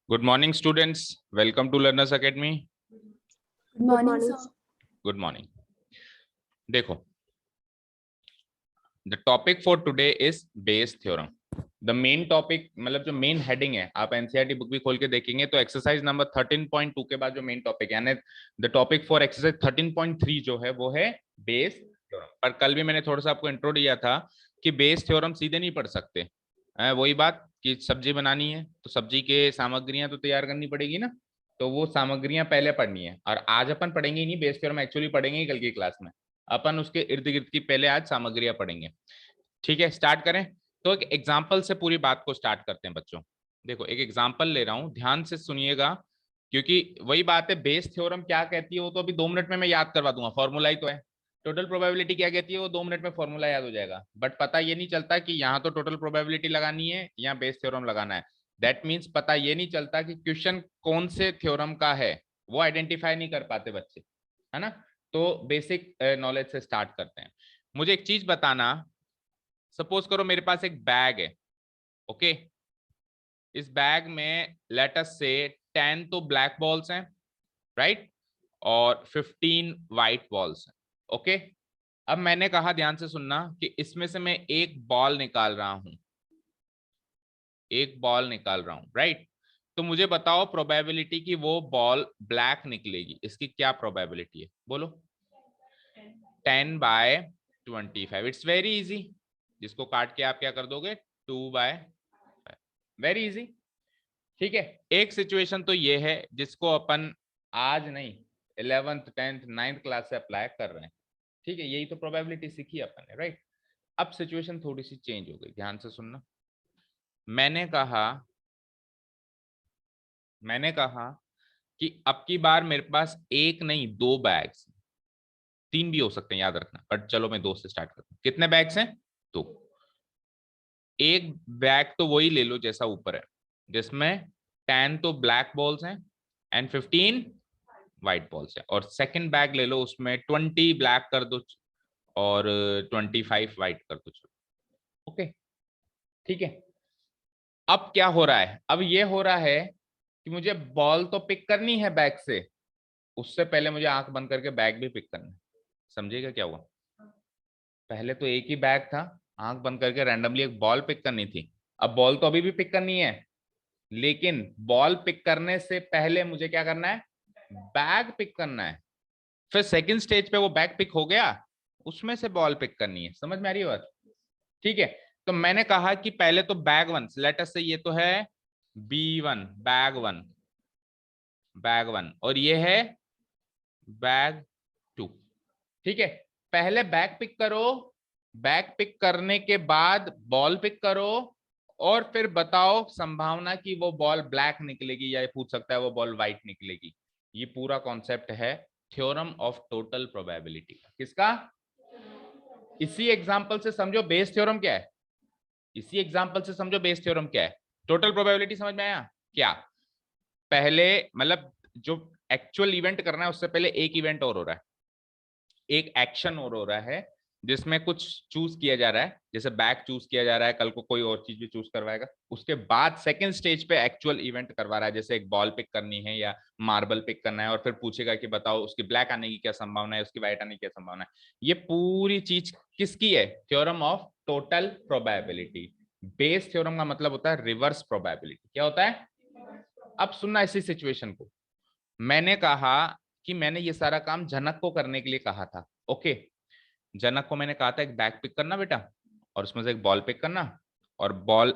Good morning, students. Welcome to Learners Academy. Good morning, sir. Good morning. देखो, the topic for today is Bayes theorem. The main topic, मतलब जो main heading है, आप NCERT book भी खोल के देखेंगे तो एक्सरसाइज नंबर 13.2 के बाद जो मेन टॉपिक है, यानी द टॉपिक फॉर एक्सरसाइज 13.3 जो है वो है बेस थ्योरम। पर कल भी मैंने थोड़ा सा आपको इंट्रो दिया था कि बेस थ्योरम सीधे नहीं पढ़ सकते। वही बात कि सब्जी बनानी है तो सब्जी के सामग्रियां तो तैयार करनी पड़ेगी ना, तो वो सामग्रियां पहले पढ़नी है। और आज अपन पढ़ेंगे ही नहीं बेस थ्योरम, एक्चुअली पढ़ेंगे ही कल की क्लास में। अपन उसके इर्द गिर्द की पहले आज सामग्रियां पढ़ेंगे। ठीक है, स्टार्ट करें। तो एक एग्जाम्पल से पूरी बात को स्टार्ट करते हैं बच्चों। देखो, एक एग्जाम्पल ले रहा हूं, ध्यान से सुनिएगा, क्योंकि वही बात है, बेस थ्योरम क्या कहती है वो तो अभी 2 मिनट में मैं याद करवा दूंगा, फॉर्मूला ही तो है। टोटल प्रोबेबिलिटी क्या कहती है वो 2 मिनट में फॉर्मूला याद हो जाएगा, बट पता ये नहीं चलता कि यहाँ तो टोटल प्रोबेबिलिटी लगानी है या बेस थ्योरम लगाना है। दैट मीन्स पता ये नहीं चलता कि क्वेश्चन कौन से थ्योरम का है, वो आइडेंटिफाई नहीं कर पाते बच्चे, है ना। तो बेसिक नॉलेज से स्टार्ट करते हैं। मुझे एक चीज बताना, सपोज करो मेरे पास एक बैग है, ओके। इस बैग में लेट अस से 10 तो ब्लैक बॉल्स हैं, राइट, और 15 व्हाइट बॉल्स हैं, ओके। अब मैंने कहा, ध्यान से सुनना, कि इसमें से मैं एक बॉल निकाल रहा हूं, एक बॉल निकाल रहा हूं, राइट। तो मुझे बताओ प्रोबेबिलिटी कि वो बॉल ब्लैक निकलेगी, इसकी क्या प्रोबेबिलिटी है, बोलो। 10/25। इट्स वेरी इजी, जिसको काट के आप क्या कर दोगे, 2/5। Very easy. ठीक है, एक सिचुएशन तो ये है जिसको अपन आज नहीं, 11th 10th 9th क्लास से अप्लाई कर रहे हैं। ठीक है, यही तो प्रोबेबिलिटी सीखी अपन ने, राइट। अब सिचुएशन थोड़ी सी चेंज हो गई, ध्यान से सुनना। मैंने कहा कि अब की बार मेरे पास एक नहीं 2 बैग्स, 3 भी हो सकते हैं, याद रखना, बट चलो मैं 2 से स्टार्ट करता हूं। कितने बैग्स हैं? 2। एक बैग तो वही ले लो जैसा ऊपर है, जिसमें 10 तो ब्लैक बॉल्स हैं एंड 15 व्हाइट बॉल्स हैं, और सेकंड बैग ले लो, उसमें 20 ब्लैक कर दो और 25 व्हाइट कर दो। ओके, ठीक है। अब क्या हो रहा है, अब ये हो रहा है कि मुझे बॉल तो पिक करनी है बैग से, उससे पहले मुझे आंख बंद करके बैग भी पिक करना है। समझिएगा क्या हुआ? पहले तो एक ही बैग था, आंख बंद करके रैंडमली एक बॉल पिक करनी थी। अब बॉल तो अभी भी पिक करनी है, लेकिन बॉल पिक करने से पहले मुझे क्या करना है, बैग पिक करना है। फिर सेकंड स्टेज पे वो बैग पिक हो गया, उसमें से बॉल पिक करनी है। समझ में आ रही है बात? ठीक है, तो मैंने कहा कि पहले तो बैग वन, लेट अस से ये तो है B1, बैग वन, और ये है बैग 2। ठीक है, पहले बैग पिक करो, बैग पिक करने के बाद बॉल पिक करो, और फिर बताओ संभावना कि वो बॉल ब्लैक निकलेगी, या ये पूछ सकता है वो बॉल व्हाइट निकलेगी। ये पूरा कॉन्सेप्ट है थ्योरम ऑफ टोटल प्रोबेबिलिटी का। किसका? इसी एग्जांपल से समझो बेस थ्योरम क्या है, इसी एग्जांपल से समझो बेस थ्योरम क्या है। टोटल प्रोबेबिलिटी समझ में आया क्या? पहले मतलब जो एक्चुअल इवेंट करना है उससे पहले एक इवेंट और हो रहा है, एक एक्शन और हो रहा है, जिसमें कुछ चूज किया जा रहा है, जैसे बैग चूज किया जा रहा है, कल को कोई और चीज भी चूज करवाएगा। उसके बाद सेकंड स्टेज पे एक्चुअल इवेंट करवा रहा है, जैसे एक बॉल पिक करनी है या मार्बल पिक करना है, और फिर पूछेगा कि बताओ उसकी ब्लैक आने की क्या संभावना है, उसकी व्हाइट आने की क्या संभावना है। ये पूरी चीज किसकी है? Theorem of total probability. Bayes theorem का मतलब होता है रिवर्स प्रोबेबिलिटी। क्या होता है? अब सुनना इसी सिचुएशन को। मैंने कहा कि मैंने ये सारा काम जनक को करने के लिए कहा था, ओके। जनक को मैंने कहा था एक बैग पिक करना बेटा, और उसमें से एक बॉल पिक करना, और बॉल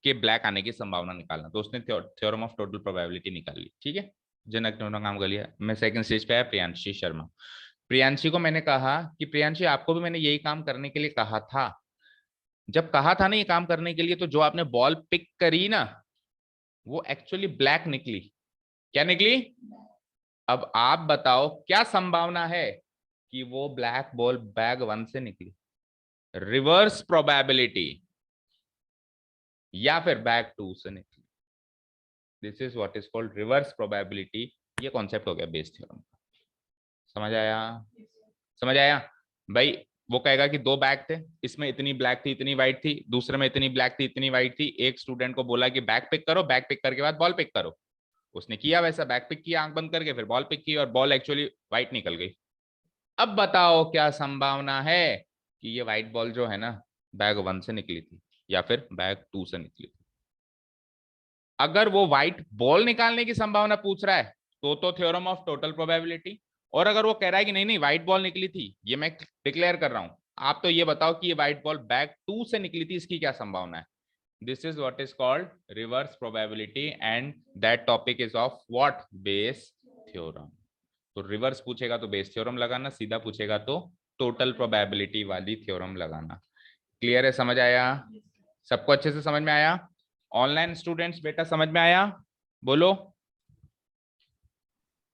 के ब्लैक आने की संभावना निकालना। तो उसने थ्योरम ऑफ टोटल प्रोबेबिलिटी निकाल ली, ठीक है। जनक ने काम कर लिया। मैं सेकंड स्टेज पे आया, प्रियांशी शर्मा। प्रियांशी को मैंने कहा कि प्रियांशी आपको भी मैंने यही काम करने के लिए कहा था। जब कहा था ना ये काम करने के लिए, तो जो आपने बॉल पिक करी ना, वो एक्चुअली ब्लैक निकली। क्या निकली? अब आप बताओ क्या संभावना है कि वो ब्लैक बॉल बैग वन से निकली? रिवर्स प्रोबेबिलिटी, या फिर बैग 2 से निकली। This is what is called reverse probability. ये कॉन्सेप्ट हो गया बेस थ्योरम का। समझ आया? समझ आया भाई? वो कहेगा कि दो बैग थे, इसमें इतनी ब्लैक थी इतनी व्हाइट थी, दूसरे में इतनी ब्लैक थी इतनी व्हाइट थी। एक स्टूडेंट को बोला कि बैग पिक करो, बैग पिक करके बाद बॉल पिक करो। उसने किया वैसा, बैग पिक किया आंख बंद करके, फिर बॉल पिक की और बॉल एक्चुअली व्हाइट निकल गई। अब बताओ क्या संभावना है कि ये व्हाइट बॉल जो है ना बैग 1 से निकली थी या फिर बैग 2 से निकली थी। अगर वो व्हाइट बॉल निकालने की संभावना पूछ रहा है तो थ्योरम ऑफ टोटल प्रोबेबिलिटी। और अगर वो कह रहा है कि नहीं नहीं व्हाइट बॉल निकली थी, ये मैं डिक्लेयर कर रहा हूं, आप तो ये बताओ कि ये व्हाइट बॉल बैग 2 से निकली थी, इसकी क्या संभावना है। This is what is called reverse probability and that topic is of what Bayes theorem. तो रिवर्स पूछेगा तो बेस थ्योरम लगाना, सीधा पूछेगा तो टोटल प्रोबेबिलिटी वाली थ्योरम लगाना। क्लियर है, समझ आया सबको, अच्छे से समझ में आया। ऑनलाइन स्टूडेंट्स बेटा समझ में आया, बोलो।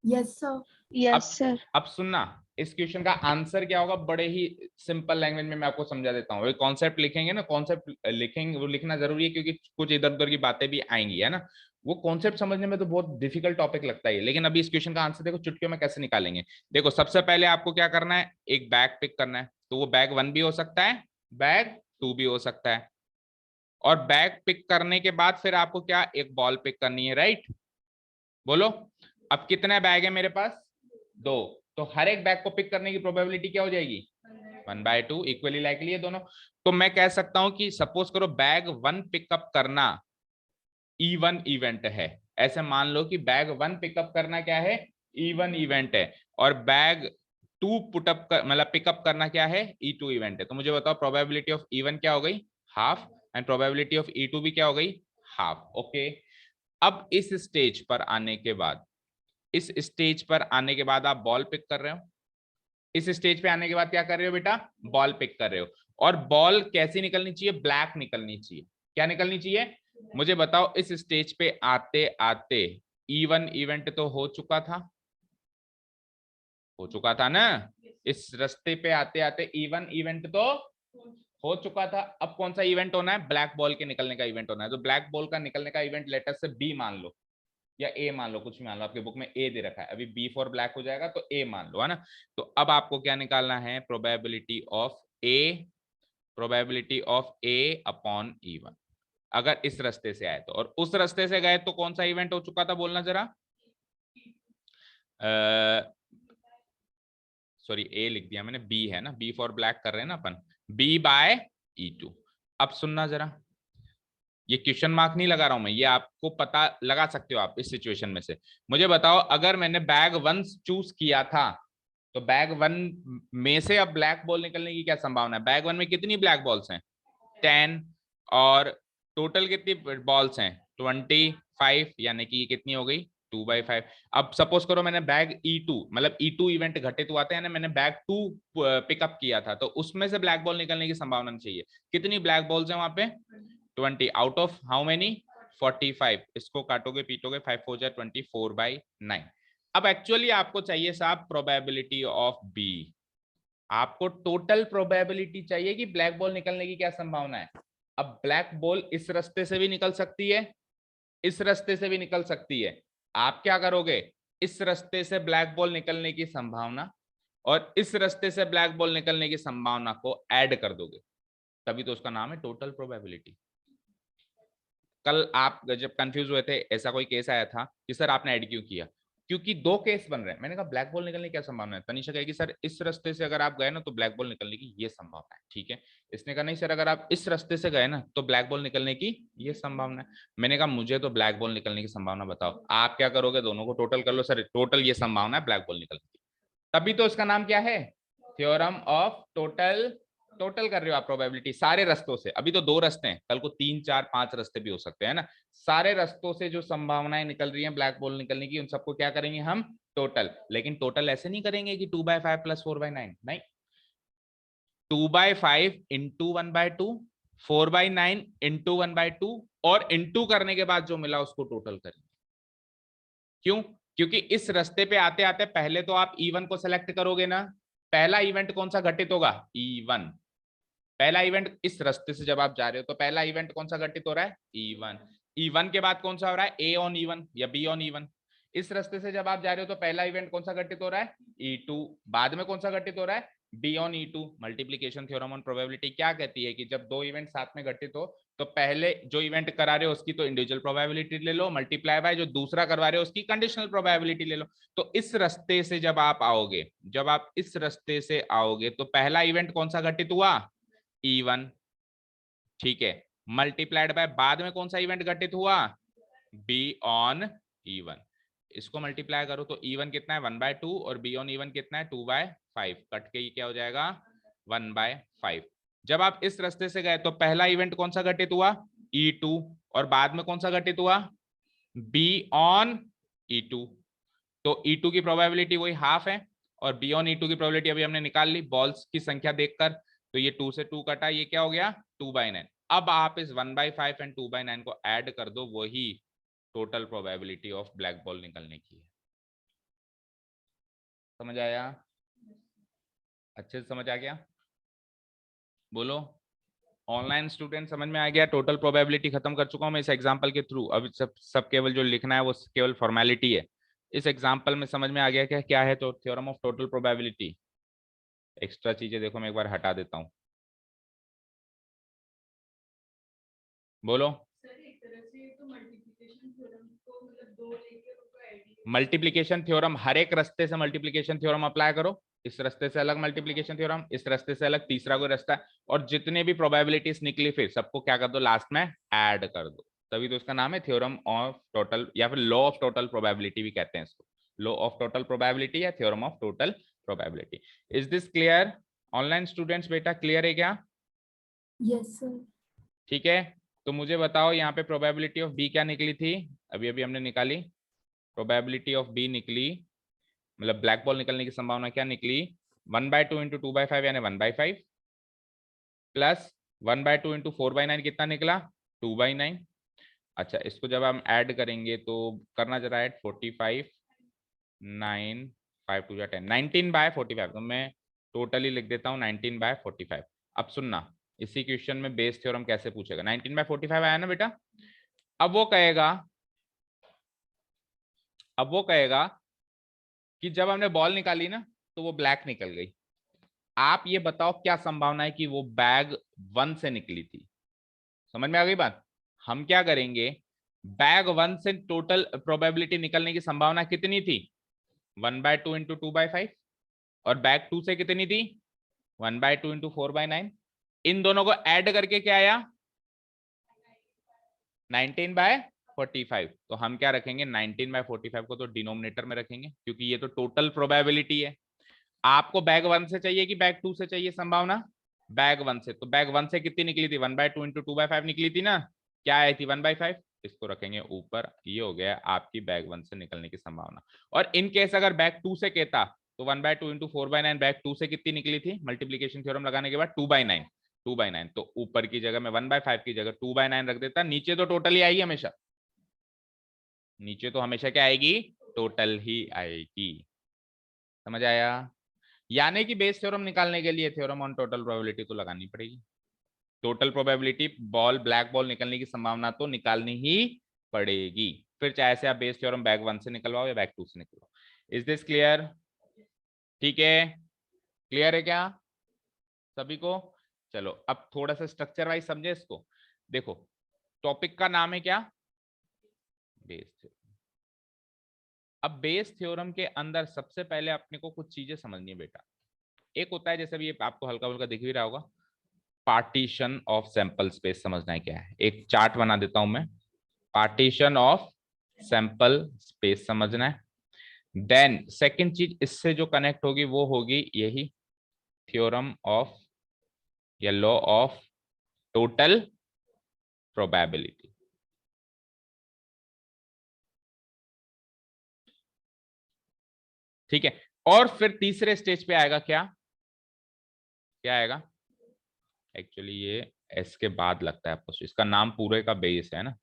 Yes sir. Yes sir. अब सुनना, इस क्वेश्चन का आंसर क्या होगा, बड़े ही सिंपल लैंग्वेज में मैं आपको समझा देता हूँ। कॉन्सेप्ट लिखेंगे ना, कॉन्सेप्ट लिखेंगे, वो लिखना जरूरी है क्योंकि कुछ इधर उधर की बातें भी आएंगी, है ना। वो कॉन्सेप्ट समझने में तो बहुत डिफिकल्ट टॉपिक लगता है, लेकिन अभी इस क्वेश्चन का आंसर देखो चुटकियों में कैसे निकालेंगे। देखो सबसे पहले आपको क्या करना है, एक बैग पिक करना है। तो वो बैग 1 भी हो सकता है, बैग 2 भी हो सकता है। और बैग पिक करने के बाद फिर आपको क्या, एक बॉल पिक करनी है, राइट। बोलो अब कितने बैग है मेरे पास, 2। तो हर एक बैग को पिक करने की प्रोबेबिलिटी क्या हो जाएगी, 1/2, इक्वली लाइकली है दोनों। तो मैं कह सकता हूं कि सपोज करो बैग 1 पिकअप करना इवन इवेंट है। ऐसे मान लो कि बैग 1 पिकअप करना क्या है, इवन इवेंट है। और बैग 2 पुटअप कर मतलब पिकअप करना क्या है, E2 इवेंट है। तो मुझे बताओ प्रोबेबिलिटी ऑफ इवन क्या हो गई, half, and probability of E2 भी क्या हो गई, हाफ। ओके। अब इस स्टेज पर आने के बाद, इस स्टेज पर आने के बाद आप बॉल पिक कर रहे हो। इस स्टेज पे आने के बाद क्या कर रहे हो बेटा, बॉल पिक कर रहे हो। और बॉल कैसी निकलनी चाहिए, ब्लैक निकलनी चाहिए। क्या निकलनी चाहिए, मुझे बताओ। इस स्टेज पे आते आते इवन इवेंट तो हो चुका था, हो चुका था ना। इस रास्ते पे आते आते इवन इवेंट तो हो चुका था। अब कौन सा इवेंट होना है, ब्लैक बॉल के निकलने का इवेंट होना है। तो ब्लैक बॉल का निकलने का इवेंट लेटर से बी मान लो या ए मान लो, कुछ भी मान लो, आपके बुक में ए दे रखा है, अभी बी फॉर ब्लैक हो जाएगा तो ए मान लो, है ना। तो अब आपको क्या निकालना है, probability of A, probability of A upon E1। अगर इस रास्ते से आए तो, और उस रास्ते से गए तो कौन सा इवेंट हो चुका था, बोलना जरा। सॉरी ए लिख दिया मैंने, बी है ना, बी फॉर ब्लैक कर रहे हैं ना अपन, B/E2। अब सुनना जरा, ये क्वेश्चन मार्क नहीं लगा रहा हूं मैं, ये आपको पता लगा सकते हो आप इस सिचुएशन में से। मुझे बताओ अगर मैंने बैग 1 चूज किया था तो बैग 1 में से अब ब्लैक बॉल निकलने की क्या संभावना है। बैग 1 में कितनी ब्लैक बॉल्स हैं, 10। और टोटल कितनी बॉल्स हैं, 25, यानी कि ये कितनी हो गई, 2/5। अब सपोज करो मैंने बैग E2 मतलब E2 इवेंट घटित हुआ था, यानी मैंने बैग 2 पिकअप किया था, तो उसमें से ब्लैक बॉल निकलने की संभावना चाहिए। कितनी ब्लैक बॉल्स हैं वहां पे, 20 आउट ऑफ हाउ मेनी, 45। इसको काटोगे पीटोगे 5 4 जा 24/9। अब एक्चुअली आपको चाहिए साहब प्रोबेबिलिटी ऑफ बी। आपको टोटल प्रोबेबिलिटी चाहिए कि ब्लैक बॉल निकलने की क्या संभावना है। अब ब्लैक बॉल इस रास्ते से भी निकल सकती है, इस रास्ते से भी निकल सकती है। आप क्या करोगे, इस रास्ते से ब्लैक बॉल निकलने की संभावना और इस रास्ते से ब्लैक बॉल निकलने की संभावना को ऐड कर दोगे, तभी तो उसका नाम है टोटल प्रोबेबिलिटी। कल आप जब कंफ्यूज हुए थे, ऐसा कोई केस आया था कि सर आपने ऐड क्यों किया, क्योंकि 2 केस बन रहे हैं। मैंने कहा ब्लैक बॉल निकलने की क्या संभावना है, तनीषा कहेगी सर इस रास्ते से अगर आप गए ना तो ब्लैक बॉल निकलने की ये संभावना है, ठीक है। इसने कहा नहीं सर अगर आप इस रास्ते से गए ना तो ब्लैक बॉल निकलने की ये संभावना है। मैंने कहा मुझे तो ब्लैक बॉल निकलने की संभावना बताओ। आप क्या करोगे, दोनों को टोटल कर लो, सर टोटल ये संभावना है ब्लैक बॉल निकलने की, तभी तो इसका नाम क्या है, थ्योरम ऑफ टोटल। टोटल कर रहे हो आप प्रोबेबिलिटी सारे रास्तों से। अभी तो 2 रास्ते हैं, कल को 3 4 5 रास्ते भी हो सकते हैं ना। सारे रास्तों से जो संभावनाएं निकल रही हैं ब्लैक बॉल निकलने की, उन सबको क्या करेंगे हम, टोटल। लेकिन टोटल ऐसे नहीं करेंगे कि 2/5 + 4/9, नहीं, 2/5 इंटू 1/2, 4/9 इंटू 1/2, और इंटू करने के बाद जो मिला उसको टोटल करेंगे। क्यों, क्योंकि इस रास्ते पे आते आते पहले तो आप E1 को सेलेक्ट करोगे ना। पहला इवेंट कौन सा घटित होगा, E1। पहला इवेंट इस रास्ते से जब आप जा रहे हो तो पहला इवेंट कौन सा घटित हो रहा है, E1। E1 के बाद कौन सा हो रहा है, A on E1 या B on E1। इस रास्ते से जब आप जा रहे हो तो पहला इवेंट कौन सा घटित हो रहा है, E2। बाद में कौन सा घटित हो रहा है, B on E two, multiplication theorem on probability क्या कहती है कि जब दो इवेंट साथ में घटित हो तो पहले जो इवेंट करा रहे हो उसकी तो इंडिविजुअल प्रोबेबिलिटी ले लो, मल्टीप्लाई बाय जो दूसरा करवा रहे हो उसकी कंडीशनल प्रोबेबिलिटी ले लो। तो इस रास्ते से जब आप आओगे, जब आप इस रास्ते से आओगे तो पहला इवेंट कौन सा घटित हुआ, E1, ठीक है, मल्टीप्लाइड बाय बाद में कौन सा इवेंट घटित हुआ, B ऑन E1। इसको मल्टीप्लाई करो तो E1 कितना है 1/2 और B ऑन E1 कितना है 2/5, कट के ये क्या हो जाएगा 1/5। जब आप इस रास्ते से गए तो पहला इवेंट कौन सा घटित हुआ, E2, और बाद में कौन सा घटित हुआ, B ऑन E2। तो E2 की प्रोबेबिलिटी वही हाफ है और B ऑन E2 की प्रोबेबिलिटी अभी हमने निकाल ली बॉल्स की संख्या देखकर, तो ये 2 से 2 कटा, ये क्या हो गया 2/9। अब आप इस 1/5 एंड 2/9 को ऐड कर दो, वही total probability of black ball निकलने की है। समझ आया, अच्छे से समझ आ गया, बोलो। ऑनलाइन स्टूडेंट समझ में आ गया, टोटल प्रोबेबिलिटी खत्म कर चुका हूं मैं इस एग्जांपल के थ्रू। अब सब केवल जो लिखना है वो केवल फॉर्मेलिटी है। इस एग्जांपल में समझ में आ गया क्या क्या है, तो theorem of total probability. Extra चीजें देखो मैं एक बार हटा देता हूं, बोलो। मल्टीप्लीकेशन थ्योरम हर एक रास्ते से मल्टीप्लीकेशन थ्योरम अप्लाई करो, इस रास्ते से अलग मल्टीप्लीकेशन थ्योरम, इस रास्ते से अलग, तीसरा कोई रास्ता है, और जितने भी प्रोबेबिलिटीज निकली फिर सबको क्या कर दो लास्ट में ऐड कर दो, तभी तो इसका नाम है थ्योरम ऑफ टोटल, या फिर लॉ ऑफ टोटल प्रोबेबिलिटी भी कहते हैं इसको, लॉ ऑफ टोटल प्रोबेबिलिटी या theorem of total probability. Is this clear online students, बेटा क्लियर है क्या? Yes sir. ठीक है, तो मुझे बताओ यहाँ पे प्रोबेबिलिटी ऑफ बी क्या निकली थी, अभी अभी हमने निकाली, प्रोबेबिलिटी ऑफ बी निकली, मतलब ब्लैक बॉल निकलने की संभावना क्या निकली, 1/2 इंटू 2/5 यानी 1/5 प्लस 1/2 इंटू 4/9 कितना निकला 2/9। अच्छा, इसको जब हम ऐड करेंगे तो करना जरा ऐड, 45 9 5 2 10 19/45, तो मैं टोटली लिख देता हूँ 19/45। अब सुनना, इसी क्वेश्चन में बेस थ्योरम कैसे पूछेगा, 19/45 आया ना बेटा। अब वो कहेगा, अब वो कहेगा कि जब हमने बॉल निकाली ना तो वो ब्लैक निकल गई, आप ये बताओ क्या संभावना है कि वो बैग 1 से निकली थी। समझ में आ गई बात? हम क्या करेंगे, बैग 1 से टोटल प्रोबेबिलिटी निकलने की संभावना कितनी थी 1/2 इंटू 2/5, और बैग 2 से कितनी थी 1/2 इंटू 4/9, इन दोनों को ऐड करके क्या आया 19/45। तो हम क्या रखेंगे 19/45 को तो डिनोमिनेटर में रखेंगे, क्योंकि ये तो टोटल प्रोबेबिलिटी है। आपको बैग 1 से चाहिए कि बैग 2 से चाहिए संभावना, बैग 1 से, तो बैग 1 से कितनी निकली थी 1/2 इंटू 2/5 निकली थी ना, क्या आई थी 1/5, इसको रखेंगे ऊपर, ये हो गया आपकी बैग 1 से निकलने की संभावना। और इन केस अगर बैग 2 से कहता तो 1/2 इंटू 4/9 बैग 2 से कितनी निकली थी मल्टीप्लीकेशन थ्योरम लगाने के बाद 2/9, 2/9, तो ऊपर की जगह में 1/5 की जगह 2/9 रख देता, नीचे तो टोटल ही आएगी हमेशा, नीचे तो हमेशा क्या आएगी टोटल ही आएगी। समझ आया? यानी कि बेस थ्योरम निकालने के लिए थ्योरम ऑन टोटल प्रोबेबिलिटी तो लगानी पड़ेगी, total probability ball black ball निकलने की संभावना तो निकालनी ही पड़ेगी, फिर चाहे से आप बेस थ्योरम बैग 1 से निकलवाओ या बैग 2 से निकलवाओ। Is this clear? ठीक है, क्लियर है क्या सभी को? चलो अब थोड़ा सा स्ट्रक्चर वाइज समझे इसको। देखो, टॉपिक का नाम है क्या, बेस थ्योरम। अब बेस थ्योरम के अंदर सबसे पहले अपने को कुछ चीजें समझनी है बेटा। एक होता है, जैसे भी ये आपको हल्का हल्का दिख भी रहा होगा, पार्टीशन ऑफ सैंपल स्पेस, समझना है क्या है, एक चार्ट बना देता हूं मैं, पार्टीशन ऑफ सैंपल स्पेस समझना है। देन सेकंड चीज इससे जो कनेक्ट होगी वो होगी यही थ्योरम ऑफ या लॉ ऑफ टोटल प्रोबेबिलिटी। ठीक है, और फिर तीसरे स्टेज पे आएगा क्या, क्या आएगा, एक्चुअली ये एस के बाद लगता है आपको, इसका नाम पूरे का बेस है ना,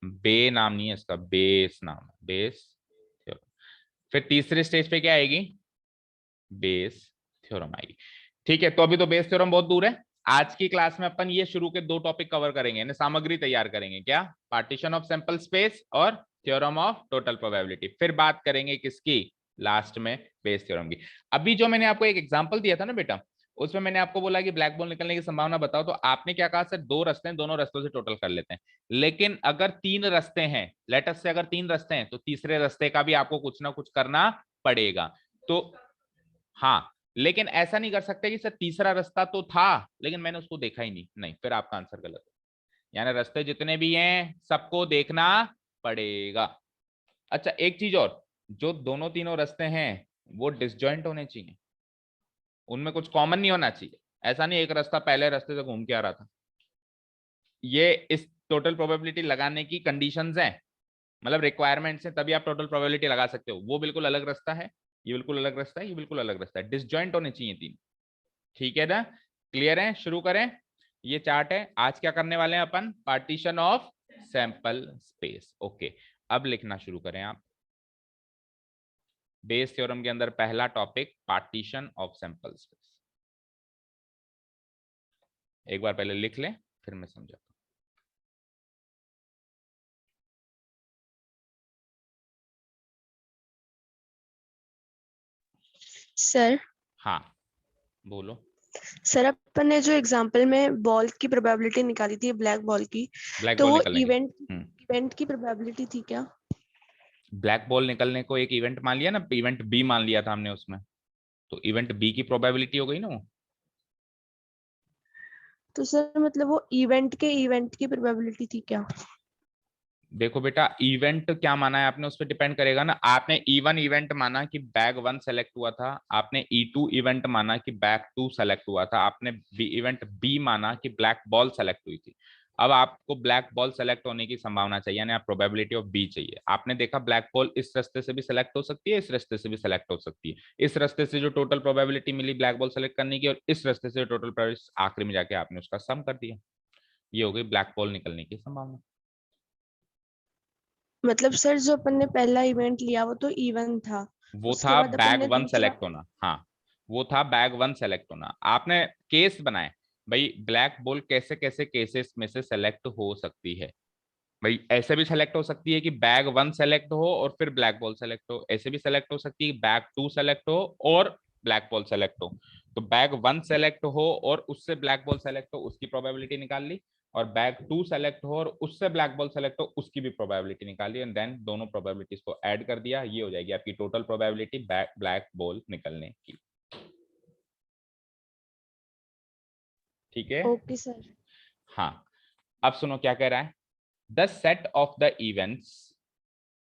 बे नाम नहीं है इसका, बेस नाम है, बेस थ्योरम। फिर तीसरे स्टेज पे क्या आएगी, बेस थ्योरम आएगी। ठीक है, तो अभी तो बेस थ्योरम बहुत दूर है, आज की क्लास में अपन ये शुरू के दो टॉपिक कवर करेंगे, यानी सामग्री तैयार करेंगे, क्या, पार्टीशन ऑफ सैंपल स्पेस और थ्योरम ऑफ टोटल प्रोबेबिलिटी। फिर बात करेंगे किसकी, लास्ट में बेस थ्योरम की। अभी जो मैंने आपको एक एग्जांपल दिया था ना बेटा, उसमें मैंने आपको बोला कि ब्लैक बॉल निकलने की संभावना बताओ, तो आपने क्या कहा सर, दो रास्ते हैं, दोनों रास्तों से टोटल कर लेते हैं। लेकिन अगर तीन रास्ते हैं, लेट अस से अगर तीन रास्ते हैं, तो तीसरे रास्ते का भी आपको कुछ ना कुछ करना पड़ेगा। तो हाँ, लेकिन ऐसा नहीं कर सकते कि सर तीसरा रास्ता तो था लेकिन मैंने उसको देखा ही नहीं, नहीं, फिर आपका आंसर गलत है। यानी रास्ते जितने भी हैं सबको देखना पड़ेगा। अच्छा एक चीज और, जो दोनों तीनों रास्ते हैं वो डिसजॉइंट होने चाहिए, उनमें कुछ कॉमन नहीं होना चाहिए। ऐसा नहीं एक रास्ता पहले रास्ते से घूम के आ रहा था। ये इस टोटल प्रोबेबिलिटी लगाने की कंडीशंस हैं, मतलब रिक्वायरमेंट्स हैं, तभी आप टोटल प्रोबेबिलिटी लगा सकते हो। वो बिल्कुल अलग रास्ता है, ये बिल्कुल अलग रास्ता है, ये बिल्कुल अलग रास्ता है, डिसजॉइंट होने चाहिए तीन। ठीक है ना, क्लियर है? शुरू करें। ये चार्ट है, आज क्या करने वाले हैं अपन, partition of sample space. Okay, अब लिखना शुरू करें आप। बेस थ्योरम के अंदर पहला topic partition of sample space. एक बार पहले लिख लें फिर मैं समझाता हूं। सर हाँ बोलो। सर अपन ने जो एग्जांपल में बॉल की प्रोबेबिलिटी निकाली थी ब्लैक बॉल की, ब्लैक तो बॉल वो निकलने की, इवेंट की प्रोबेबिलिटी थी क्या? ब्लैक बॉल निकलने को एक इवेंट मान लिया ना, इवेंट बी मान लिया था हमने उसमें, तो इवेंट बी की प्रोबेबिलिटी हो गई ना वो। तो सर मतलब वो इवेंट की प्रोबेबिलिटी थी क्या? देखो बेटा, इवेंट क्या माना है आपने उस पर डिपेंड करेगा ना। आपने E1 इवेंट माना कि बैग 1 सेलेक्ट हुआ था, आपने E2 इवेंट माना कि बैग 2 सेलेक्ट हुआ था, आपने इवेंट बी माना कि ब्लैक बॉल सेलेक्ट हुई थी। अब आपको ब्लैक बॉल सेलेक्ट होने की संभावना चाहिए, यानी आप प्रोबेबिलिटी ऑफ बी चाहिए। आपने देखा ब्लैक बॉल इस रास्ते से भी सेलेक्ट हो सकती है, इस रास्ते से भी सेलेक्ट हो सकती है। इस रास्ते से जो टोटल प्रोबेबिलिटी मिली ब्लैक बॉल सेलेक्ट करने की, और इस रास्ते से टोटल प्रोबेबिलिटी, आखिरी में जाके आपने उसका सम कर दिया, ये हो गई ब्लैक बॉल निकलने की संभावना। मतलब सर जो अपन ने पहला इवेंट लिया वो तो इवन था, वो उसके था बाद अपन बैग ने वन दूसरा। सेलेक्ट होना, हाँ वो था बैग 1 सेलेक्ट होना। आपने केस बनाए भाई, ब्लैक बॉल कैसे कैसे केसेस में से सेलेक्ट हो सकती है। भाई ऐसे भी सेलेक्ट हो सकती है कि बैग 1 सेलेक्ट हो और फिर ब्लैक बॉल सेलेक्ट हो, ऐसे भी सेलेक्ट हो सकती है बैग 2 सेलेक्ट हो और ब्लैक बॉल सेलेक्ट हो। तो बैग 1 सेलेक्ट हो और उससे ब्लैक बॉल सेलेक्ट हो, उसकी प्रोबेबिलिटी निकाल ली, और बैग 2 सेलेक्ट हो और उससे ब्लैक बॉल सेलेक्ट हो, उसकी भी प्रोबेबिलिटी निकाली, एंड देन दोनों प्रोबेबिलिटीज को ऐड कर दिया, ये हो जाएगी आपकी टोटल प्रोबेबिलिटी ब्लैक बॉल निकलने की। ठीक है, ओके सर। हाँ। अब सुनो क्या कह रहा है, the set of the events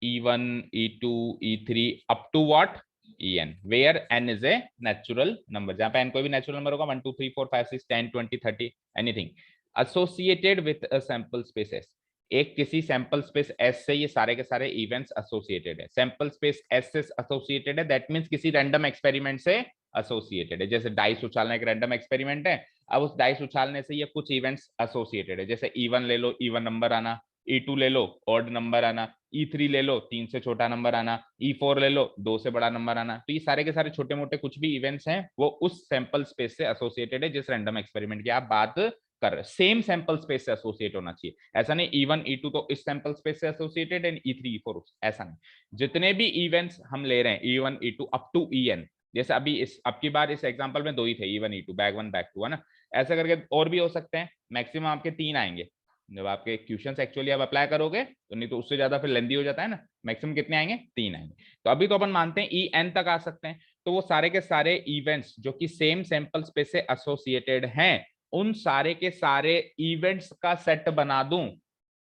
E1, E2, E3 up to what? En, where n is a natural number, जहां पे n कोई भी नेचुरल नंबर होगा, 1 2 3 4 5 6 10 20 30 anything, associated with a sample space S। एक किसी सैंपल स्पेस S से ये सारे के सारे इवेंट्स एसोसिएटेड है। सैंपल स्पेस S से एसोसिएटेड है, दैट मींस किसी रैंडम एक्सपेरिमेंट से एसोसिएटेड है। जैसे डाइस उछालना एक रैंडम एक्सपेरिमेंट है, अब उस डाइस उछालने से ये कुछ इवेंट्स एसोसिएटेड है। जैसे E1 ले लो, E1 नंबर आना, E2 ले लो, ऑड नंबर आना, E3 ले लो, 3 से छोटा नंबर आना, E4 ले लो, 2 से बड़ा नंबर आना। तो ये सारे के सारे छोटे मोटे कुछ भी इवेंट्स हैं वो उस सैंपल स्पेस से एसोसिएटेड है जिस रैंडम एक्सपेरिमेंट की आप बात कर रहे हैं। सेम सैंपल स्पेस से एसोसिएट होना चाहिए, ऐसा नहीं E1 E2 तो इस सैंपल स्पेस से एसोसिएटेड एंड E3 E4, ऐसा नहीं। जितने भी इवेंट्स हम ले रहे हैं E1 E2 up to En, जैसे अभी इस अब की बार इस एग्जांपल में 2 ही थे, E1 E2, बैग 1 बैग 2, है ना। ऐसा करके और भी हो सकते हैं, मैक्सिमम आपके 3 आएंगे जब आपके क्वेश्चंस एक्चुअली आप अप्लाई करोगे, तो नहीं तो उससे ज्यादा फिर लेंदी हो जाता है ना। मैक्सिमम कितने आएंगे? 3 आएंगे। तो अभी तो अपन मानते हैं En तक आ सकते हैं, तो वो सारे के सारे इवेंट्स जो कि सेम सैंपल स्पेस से एसोसिएटेड हैं, उन सारे के सारे इवेंट्स का सेट बना दूं,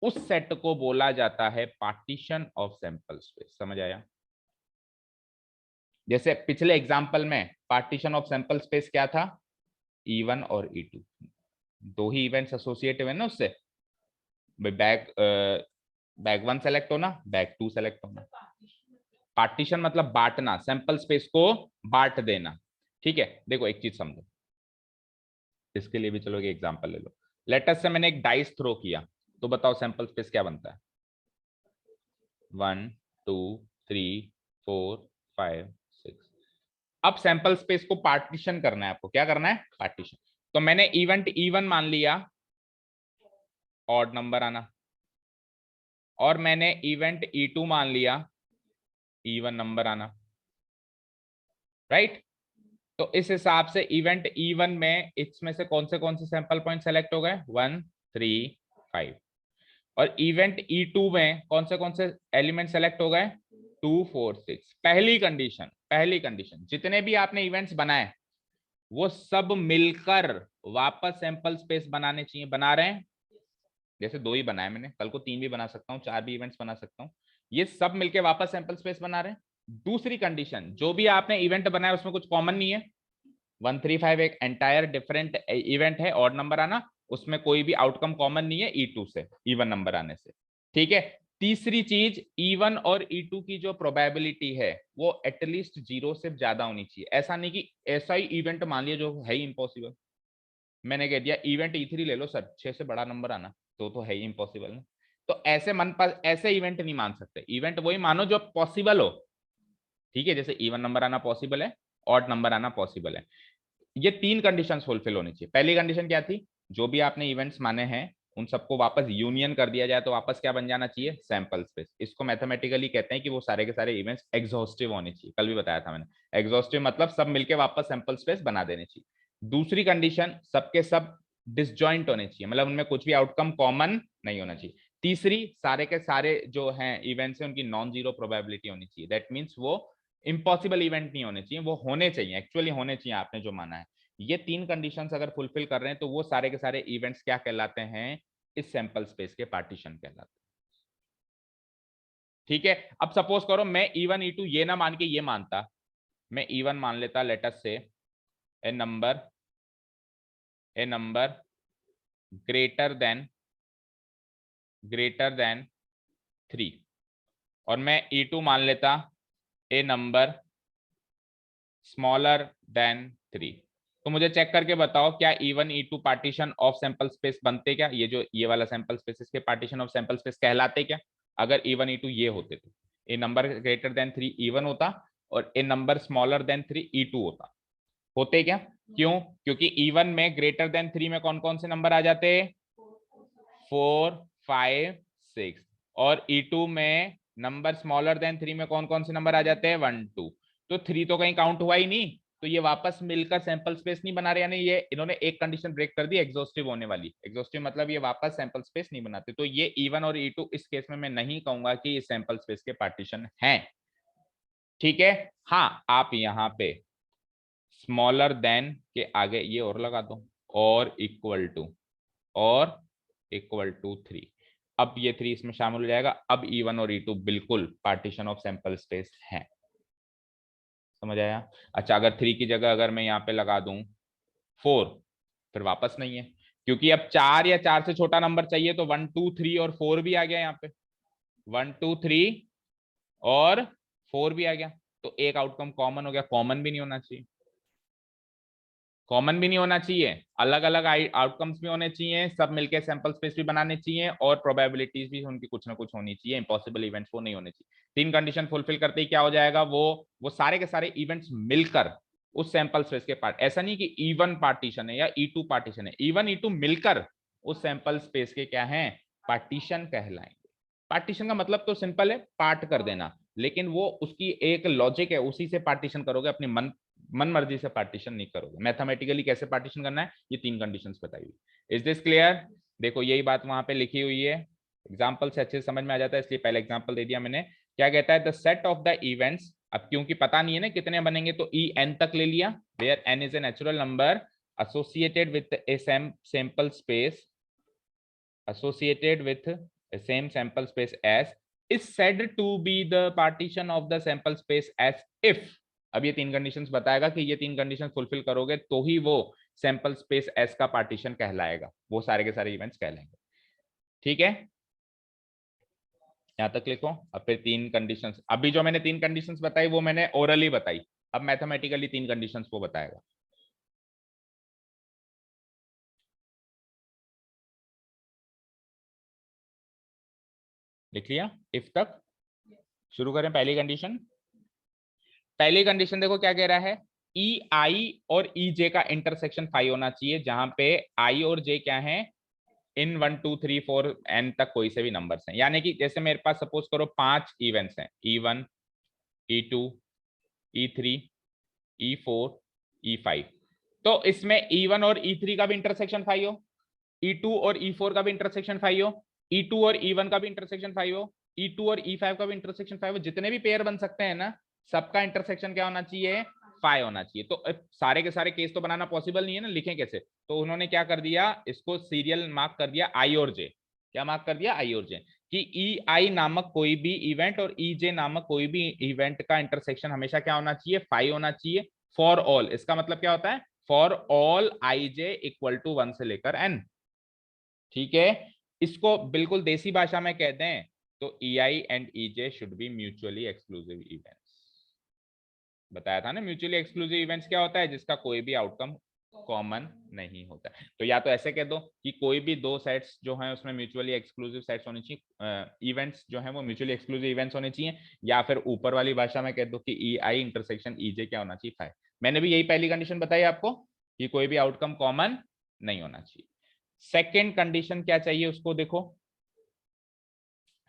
उस सेट को बोला जाता है पार्टीशन ऑफ सैंपल स्पेस। समझ आया? जैसे पिछले एग्जांपल में पार्टीशन ऑफ सैंपल स्पेस क्या था, E1 और E2, दो ही इवेंट्स एसोसिएटेड है ना उससे। बैग बैग 1 सेलेक्ट होना, बैग 2 सेलेक्ट होना। पार्टीशन मतलब बांटना, सैंपल स्पेस को बांट देना। ठीक है, देखो एक चीज समझो, इसके लिए भी चलो एक एग्जांपल ले लो। लेटस से मैंने एक डाइस थ्रो किया, तो बताओ सैंपल स्पेस क्या बनता है? 1 2 3 4 5 6। अब सैंपल स्पेस को पार्टीशन करना है आपको, क्या करना है? पार्टीशन। तो मैंने इवेंट E1 मान लिया, ऑड नंबर आना, और मैंने इवेंट E2 मान लिया, E1 नंबर आना। राइट। तो इस हिसाब से इवेंट E1 में इसमें से कौन से सैंपल पॉइंट सेलेक्ट हो गए 1 3 5, और इवेंट E2 में कौन से एलिमेंट सेलेक्ट हो गए 2 4 6। पहली कंडीशन जितने भी आपने इवेंट्स बनाए वो सब मिलकर वापस सैंपल स्पेस बनाने चाहिए। बना रहे हैं? जैसे 2 ही बनाए मैंने, कल को 3 भी बना सकता हूँ, 4 भी इवेंट्स बना सकता हूँ। ये सब मिलके वापस सैंपल स्पेस बना रहे हैं। दूसरी कंडीशन, जो भी आपने इवेंट बनाया उसमें कुछ कॉमन नहीं है। 1 3 5 एक एंटायर डिफरेंट इवेंट है, ऑड नंबर आना, उसमें कोई भी आउटकम कॉमन नहीं है E2 से इवन नंबर आने से। ठीक है। तीसरी चीज, E1 और E2 की जो प्रोबेबिलिटी है वो एटलीस्ट 0 से ज्यादा होनी चाहिए। ऐसा नहीं कि ऐसा ही इवेंट मान लिया जो है ही इम्पॉसिबल, मैंने कह दिया इवेंट E3 ले लो सर, 6 से बड़ा नंबर आना, तो है ही इम्पॉसिबल ना। तो ऐसे मन पर ऐसे इवेंट नहीं मान सकते। इवेंट वही मानो जो पॉसिबल हो। ठीक है, जैसे इवन नंबर आना पॉसिबल है, ऑड नंबर आना पॉसिबल है। ये 3 कंडीशंस फुलफिल होनी चाहिए। पहली कंडीशन क्या थी, जो भी आपने इवेंट्स माने हैं उन सबको वापस यूनियन कर दिया जाए तो वापस क्या बन जाना चाहिए सैंपल स्पेस। इसको मैथमेटिकली कहते हैं कि वो सारे के सारे इवेंट्स एग्जॉस्टिव होने चाहिए। कल भी बताया था मैंने, एग्जॉस्टिव मतलब सब मिलके वापस सैंपल स्पेस बना देने चाहिए। दूसरी कंडीशन, सबके सब डिसजॉइंट होने चाहिए, मतलब उनमें कुछ भी आउटकम कॉमन नहीं होना चाहिए। तीसरी, सारे के सारे जो हैं इवेंट्स हैं उनकी नॉन जीरो प्रोबेबिलिटी होनी चाहिए। दैट मीन्स वो इम्पॉसिबल इवेंट नहीं होने चाहिए, वो होने चाहिए, एक्चुअली होने चाहिए आपने जो माना है। ये 3 कंडीशंस अगर फुलफिल कर रहे हैं तो वो सारे के सारे इवेंट्स क्या कहलाते हैं, इस सैंपल स्पेस के पार्टीशन कहलाते हैं। ठीक है। अब सपोज करो मैं E1 E2 ये ना मान के ये मानता, मैं E1 मान लेता, लेट अस से ए नंबर ग्रेटर देन 3, और मैं E2 मान लेता ए नंबर स्मॉलर देन 3। तो मुझे चेक करके बताओ क्या E1 E2 partition of sample space बनते क्या, ये वाला सैंपल स्पेस इसके पार्टीशन ऑफ सैंपल स्पेस कहलाते क्या अगर E1 E2 ये होते तो। ए नंबर ग्रेटर देन 3 E1 होता और ए नंबर स्मॉलर देन 3 E2 होता। होते क्या? क्यों? क्योंकि E1 में ग्रेटर देन 3 में कौन कौन से नंबर आ जाते, 4 5 6, और E2 में नंबर स्मॉलर देन 3 में कौन कौन से नंबर आ जाते हैं 1 2। तो 3 तो कहीं काउंट हुआ ही नहीं, तो ये वापस मिलकर सैंपल स्पेस नहीं बना रहे, यानी ये इन्होंने एक कंडीशन ब्रेक कर दी एग्जॉस्टिव होने वाली। एग्जॉस्टिव मतलब ये वापस सैंपल स्पेस नहीं बनाते। तो ये E1 और E2 इस केस में मैं नहीं कहूंगा कि ये सैंपल स्पेस के पार्टीशन हैं। ठीक है। हाँ, आप यहाँ पे स्मॉलर देन के आगे ये और लगा दो, और इक्वल टू 3। अब ये 3 इसमें शामिल हो जाएगा। अब E1 और E2 बिल्कुल पार्टीशन ऑफ सैंपल स्पेस है। समझ आया? अच्छा, अगर 3 की जगह अगर मैं यहाँ पे लगा दूं 4, फिर वापस नहीं है, क्योंकि अब 4 या 4 से छोटा नंबर चाहिए, तो 1 2 3 और 4 भी आ गया यहाँ पे, 1 2 3 और 4 भी आ गया। तो एक आउटकम कॉमन हो गया, कॉमन भी नहीं होना चाहिए, कॉमन भी नहीं होना चाहिए, अलग अलग आउटकम्स भी होने चाहिए, सब मिलके सैंपल स्पेस भी बनाने चाहिए, और प्रोबेबिलिटीज भी उनकी कुछ ना कुछ होनी चाहिए। इंपॉसिबल इवेंट्स वो नहीं होने चाहिए। 3 कंडीशन फुलफिल करते ही क्या हो जाएगा, वो सारे के सारे इवेंट्स मिलकर उस सैंपल स्पेस के पार्ट। ऐसा नहीं कि E1 पार्टीशन है या E2 पार्टीशन है, E1 E2 मिलकर उस सैंपल स्पेस के क्या है, पार्टीशन कहलाएंगे। पार्टीशन का मतलब तो सिंपल है, पार्ट कर देना, लेकिन वो उसकी एक लॉजिक है, उसी से पार्टीशन करोगे, अपनी मन मर्जी से पार्टीशन नहीं करोगे। मैथमेटिकली कैसे पार्टीशन करना है, ये 3 कंडीशंस बताई हुई। Is this clear? देखो यही बात वहां पे लिखी हुई है, एग्जांपल से अच्छे से समझ में आ जाता है, इसलिए पहले एग्जांपल दे दिया मैंने। क्या कहता है, the set of the events, अब क्योंकि पता नहीं है ना कितने बनेंगे तो En तक ले लिया, where n is a natural number associated with a sample space associated with a same sample space as is said to be the partition of the sample space as if। अब ये 3 conditions बताएगा कि ये 3 condition fulfil करोगे तो ही वो sample space S का partition कहलाएगा, वो सारे के सारे इवेंट्स कहलाएंगे। ठीक है, यहां तक लिखो। अब फिर 3 कंडीशंस, अभी जो मैंने 3 कंडीशंस बताई वो मैंने ओरली बताई, अब मैथमेटिकली 3 कंडीशंस वो बताएगा। लिख लिया इफ तक? शुरू करें पहली कंडीशन। पहली कंडीशन देखो क्या कह रहा है, ई आई और ई जे का इंटरसेक्शन 5 होना चाहिए, जहां पे आई और जे क्या है, इन 1 2 3 4 n तक कोई से भी नंबर्स हैं। यानी कि जैसे मेरे पास सपोज करो 5 इवेंट्स हैं, E1 E2 E3 E4 E5। तो इसमें E1 और E3 का भी इंटरसेक्शन 5 हो, E2 और E4 का भी इंटरसेक्शन 5 हो, E2 और E1 का भी इंटरसेक्शन 5 हो, E2 और E5 का भी इंटरसेक्शन 5 हो। जितने भी पेयर बन सकते हैं ना, सबका इंटरसेक्शन क्या होना चाहिए? 5 होना चाहिए। तो सारे के सारे केस तो बनाना पॉसिबल नहीं है ना, लिखें कैसे? तो उन्होंने क्या कर दिया, इसको सीरियल मार्क कर दिया I और J। क्या मार्क कर दिया? I और J, कि EI नामक कोई भी इवेंट और EJ नामक कोई भी इवेंट का इंटरसेक्शन हमेशा क्या होना चाहिए? 5 होना चाहिए फॉर ऑल। इसका मतलब क्या होता है? For all IJ equal to 1 से लेकर N। ठीक है, इसको बिल्कुल देसी भाषा में कहते हैं तो EI and EJ should be mutually exclusive events. बताया था ना, म्यूचुअली एक्सक्लूसिव इवेंट्स क्या होता है? जिसका कोई भी आउटकम कॉमन नहीं होता। तो या तो ऐसे कह दो कि कोई भी दो सेट्स जो हैं उसमें म्यूचुअली एक्सक्लूसिव सेट्स होनी चाहिए, इवेंट्स जो हैं वो म्यूचुअली एक्सक्लूसिव इवेंट्स होने चाहिए, या फिर ऊपर वाली भाषा में कह दो कि EI इंटरसेक्शन EJ क्या होना चाहिए? 5। मैंने भी यही पहली कंडीशन बताई आपको कि कोई भी आउटकम कॉमन नहीं होना चाहिए। सेकेंड कंडीशन क्या चाहिए उसको देखो।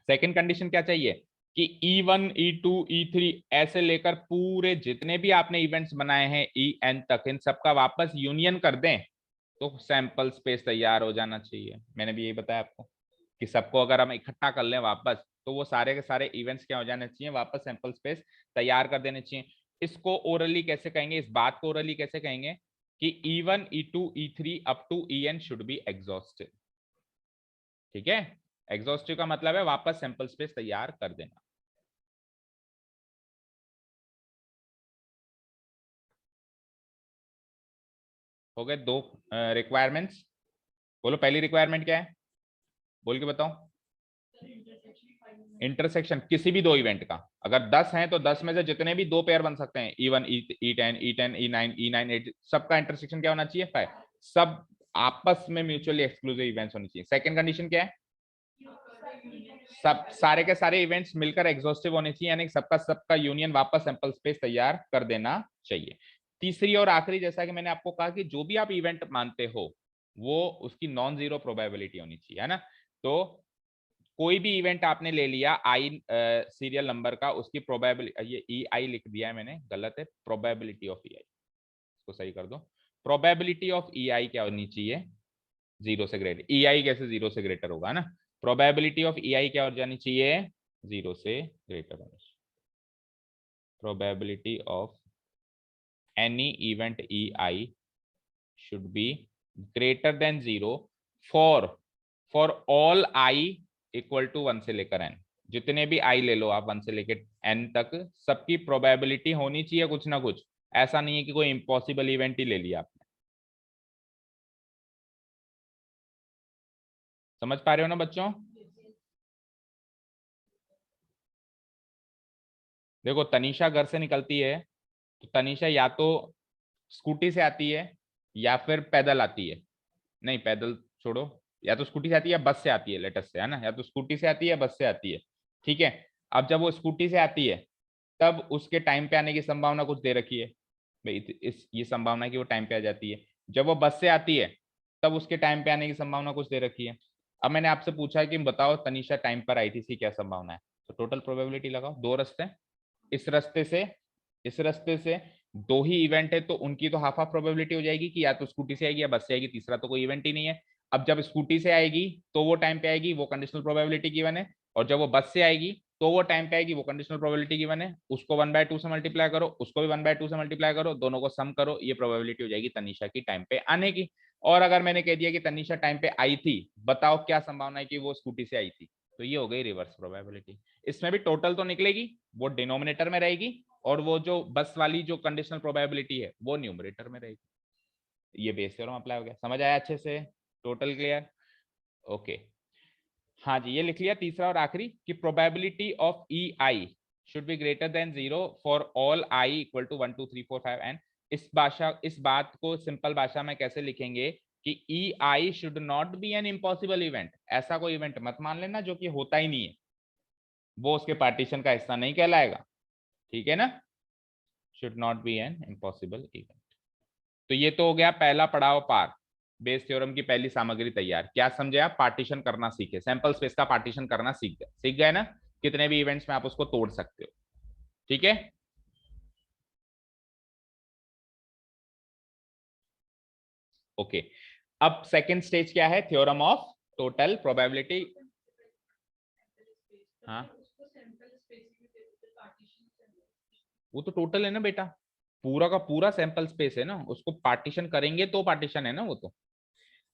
सेकेंड कंडीशन क्या चाहिए कि E1 E2 E3 ऐसे लेकर पूरे जितने भी आपने इवेंट्स बनाए हैं EN तक, इन सबका वापस यूनियन कर दें तो सैंपल स्पेस तैयार हो जाना चाहिए। मैंने भी यही बताया आपको कि सबको अगर हम इकट्ठा कर लें वापस, तो वो सारे के सारे इवेंट्स क्या हो जाने चाहिए? वापस सैंपल स्पेस तैयार कर देने चाहिए। इसको ओरली कैसे कहेंगे? इस बात को ओरली कैसे कहेंगे कि E1 E2 E3 up to EN should be exhaustive. ठीक है, एग्जॉस्टिव का मतलब है वापस सैंपल स्पेस तैयार कर देना। हो गए दो रिक्वायरमेंट्स। बोलो पहली रिक्वायरमेंट क्या है, बोल के बताओ। इंटरसेक्शन किसी भी दो इवेंट का, अगर 10 हैं तो 10 में से जितने भी दो पेयर बन सकते हैं E1 E10 E10 E9 E9 8, सबका इंटरसेक्शन क्या होना चाहिए? 5। सब आपस में म्यूचुअली एक्सक्लूसिव इवेंट्स होनी चाहिए। सेकंड कंडीशन क्या है? सब सारे के सारे इवेंट्स मिलकर एग्जॉस्टिव होने चाहिए, यानी सबका सबका यूनियन वापस सैंपल स्पेस तैयार कर देना चाहिए। तीसरी और आखिरी, जैसा कि मैंने आपको कहा कि जो भी आप इवेंट मानते हो वो उसकी नॉन जीरो प्रोबेबिलिटी होनी चाहिए, है ना। तो कोई भी इवेंट आपने ले लिया आई सीरियल नंबर का, उसकी प्रोबेबिलिटी, ये EI लिख दिया है मैंने, गलत है, प्रोबेबिलिटी ऑफ EI, इसको सही कर दो। प्रोबेबिलिटी ऑफ EI क्या होनी चाहिए? 0 से ग्रेटर। EI कैसे 0 से ग्रेटर होगा ना, प्रोबेबिलिटी ऑफ EI क्या हो जानी चाहिए? 0 से ग्रेटर होनी चाहिए। Probability of any event EI should be greater than 0 for all I equal to 1 से लेकर n। जितने भी I ले लो आप 1 से लेकर n तक, सबकी प्रोबेबिलिटी होनी चाहिए कुछ ना कुछ। ऐसा नहीं है कि कोई इम्पॉसिबल इवेंट ही ले लिया आपने। समझ पा रहे हो ना बच्चों? देखो तनीषा घर से निकलती है तो तनीषा या तो स्कूटी से आती है या फिर पैदल आती है। नहीं पैदल छोड़ो, या तो स्कूटी से आती है या बस से आती है, लेटेस्ट से, है ना, या तो स्कूटी से आती है या बस से आती है। ठीक है, अब जब वो स्कूटी से आती है तब उसके टाइम पे आने की संभावना कुछ दे रखी है भाई, इस ये संभावना है कि वो टाइम पे आ जाती है। जब वो बस से आती है तब उसके टाइम पे आने की संभावना कुछ दे रखी है। अब मैंने आपसे पूछा है कि बताओ तनीषा टाइम पर आई थी, इसकी क्या संभावना है? तो टोटल प्रोबेबिलिटी लगाओ। दो रास्ते, इस रास्ते से इस रास्ते से दो ही इवेंट है तो उनकी तो हाफ हाफ प्रोबेबिलिटी हो जाएगी कि या तो स्कूटी से आएगी या बस से आएगी, तीसरा तो कोई इवेंट ही नहीं है। अब जब स्कूटी से आएगी तो वो टाइम पे आएगी, वो कंडीशनल प्रोबेबिलिटी गिवन है, और जब वो बस से आएगी तो वो टाइम पे आएगी, वो कंडीशनल प्रोबेबिलिटी गिवन है। उसको 1/2 से मल्टीप्लाई करो, उसको भी 1/2 से मल्टीप्लाई करो, दोनों को सम करो, ये प्रोबेबिलिटी हो जाएगी तनीषा की टाइम पे आने की। और अगर मैंने कह दिया कि तनीषा टाइम पे आई थी, बताओ क्या संभावना है कि वो स्कूटी से आई थी? तो ये हो गई रिवर्स प्रोबेबिलिटी। इसमें भी टोटल तो निकलेगी, वो डिनोमिनेटर में रहेगी, और वो जो बस वाली जो कंडीशनल प्रोबेबिलिटी है वो न्यूमरेटर में रहेगी। ये बेस थ्योरम अप्लाई हो गया, समझ आया अच्छे से? Total clear? ओके, हाँ जी, ये लिख लिया तीसरा और आखिरी कि probability of EI should be greater than 0 for all I equal to 1 2 3 4 5 n। इस बात को सिंपल भाषा में कैसे लिखेंगे कि EI should not be an impossible event. ऐसा कोई इवेंट मत मान लेना जो कि होता ही नहीं है, वो उसके पार्टीशन का हिस्सा नहीं कहलाएगा। ठीक है ना, should not be an impossible event. तो ये तो हो गया पहला पड़ाव पार, बेस थ्योरम की पहली सामग्री तैयार। क्या समझे आप? पार्टीशन करना सीखे, सैंपल स्पेस का पार्टीशन करना सीख गए ना, कितने भी इवेंट्स में आप उसको तोड़ सकते हो। ठीक है, ओके, अब सेकंड स्टेज क्या है? Theorem of total probability. हाँ, वो तो टोटल है ना बेटा, पूरा का पूरा सैंपल स्पेस है ना, उसको पार्टीशन करेंगे तो पार्टीशन है ना वो। तो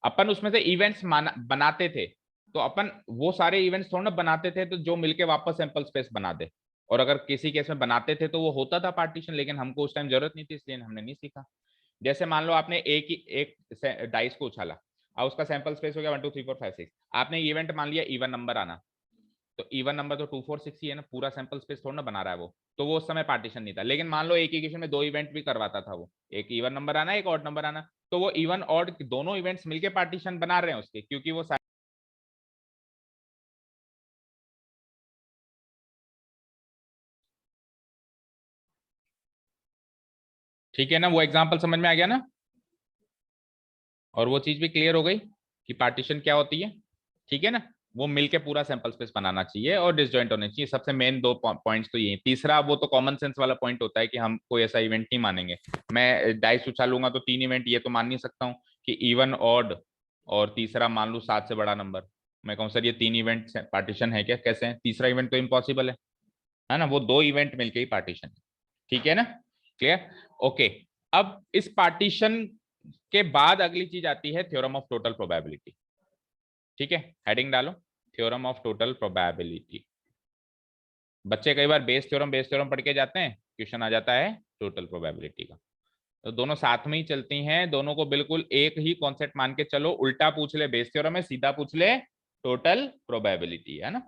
अपन उसमें से इवेंट्स बनाते थे, तो अपन वो सारे इवेंट्स थोड़ा ना बनाते थे तो जो मिलके वापस सैंपल स्पेस बना दे। और अगर किसी केस में बनाते थे तो वो होता था पार्टीशन, लेकिन हमको उस टाइम जरूरत नहीं थी, इसलिए हमने नहीं सीखा। जैसे मान लो आपने एक डाइस को उछाला और उसका सैंपल स्पेस हो गया 1 2 3 4 5 6, आपने इवेंट मान लिया इवन नंबर आना, तो इवन नंबर तो 2 4 6 ही है ना, पूरा सैंपल स्पेस थोड़ा ना बना रहा है वो, तो वो उस समय पार्टीशन नहीं था। लेकिन मान लो एक इक्वेशन में 2 इवेंट भी करवाता था वो, एक इवन नंबर आना एक ऑड नंबर आना, तो वो इवन ऑड दोनों इवेंट्स मिलके पार्टीशन बना रहे हैं उसके, क्योंकि वो ठीक है ना। वो एग्जांपल समझ में आ गया ना, और वो चीज भी क्लियर हो गई कि पार्टीशन क्या होती है। ठीक है ना, वो मिलके पूरा सैंपल स्पेस बनाना चाहिए और डिसजॉइंट होने चाहिए। सबसे मेन दो पॉइंट्स तो ये। तीसरा वो तो कॉमन सेंस वाला पॉइंट होता है कि हम कोई ऐसा इवेंट नहीं मानेंगे। मैं डाइस उछालूंगा तो 3 इवेंट ये तो मान नहीं सकता हूँ कि इवन ऑड और तीसरा मान लू 7 से बड़ा नंबर। मैं कहूँ सर ये 3 इवेंट पार्टीशन है क्या? कैसे है? तीसरा इवेंट तो इम्पॉसिबल है ना, वो 2 इवेंट मिलके ही पार्टीशन। ठीक है ना, क्लियर? ओके, अब इस पार्टीशन के बाद अगली चीज आती है थ्योरम ऑफ टोटल प्रोबेबिलिटी। ठीक है, हेडिंग डालो, थ्योरम ऑफ टोटल प्रोबेबिलिटी। बच्चे कई बार बेस थ्योरम पढ़ के जाते हैं, क्वेश्चन आ जाता है टोटल प्रोबेबिलिटी का, तो दोनों साथ में ही चलती हैं, दोनों को बिल्कुल एक ही कॉन्सेप्ट मान के चलो। उल्टा पूछ ले बेस थ्योरम है, सीधा पूछ ले टोटल प्रोबेबिलिटी, है ना।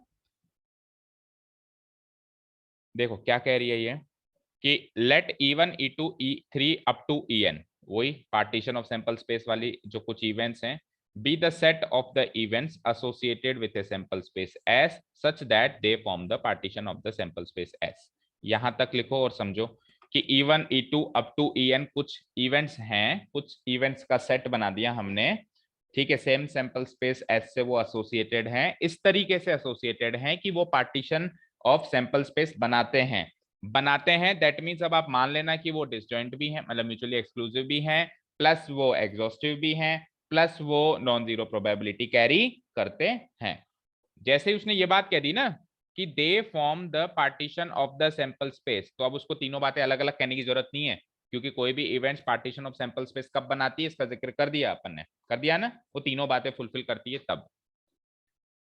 देखो क्या कह रही है ये कि let E1 E2 E3 up to En, वही पार्टीशन ऑफ सैंपल स्पेस वाली जो कुछ इवेंट्स हैं, be the set of the events associated with a sample space S such that they form the partition of the sample space S. यहां तक लिखो और समझो कि E1 E2 up to En कुछ इवेंट्स हैं, कुछ इवेंट्स का सेट बना दिया हमने। ठीक है, सेम सैंपल स्पेस एस से वो एसोसिएटेड हैं, इस तरीके से एसोसिएटेड हैं कि वो पार्टीशन ऑफ सैंपल स्पेस बनाते हैं। दैट मीन्स अब आप मान लेना कि वो डिसजॉइंट भी है, मतलब म्यूचुअली एक्सक्लूसिव भी है, प्लस वो एग्जॉस्टिव भी है, प्लस वो नॉन जीरो प्रोबेबिलिटी कैरी करते हैं। जैसे ही उसने ये बात कह दी ना कि दे form the partition of the sample space, तो अब उसको तीनों बातें अलग अलग कहने की जरूरत नहीं है, क्योंकि कोई भी events partition of sample space कब बनाती है इसका जिक्र कर दिया अपन ने, कर दिया ना, वो तीनों बातें फुलफिल करती है तब।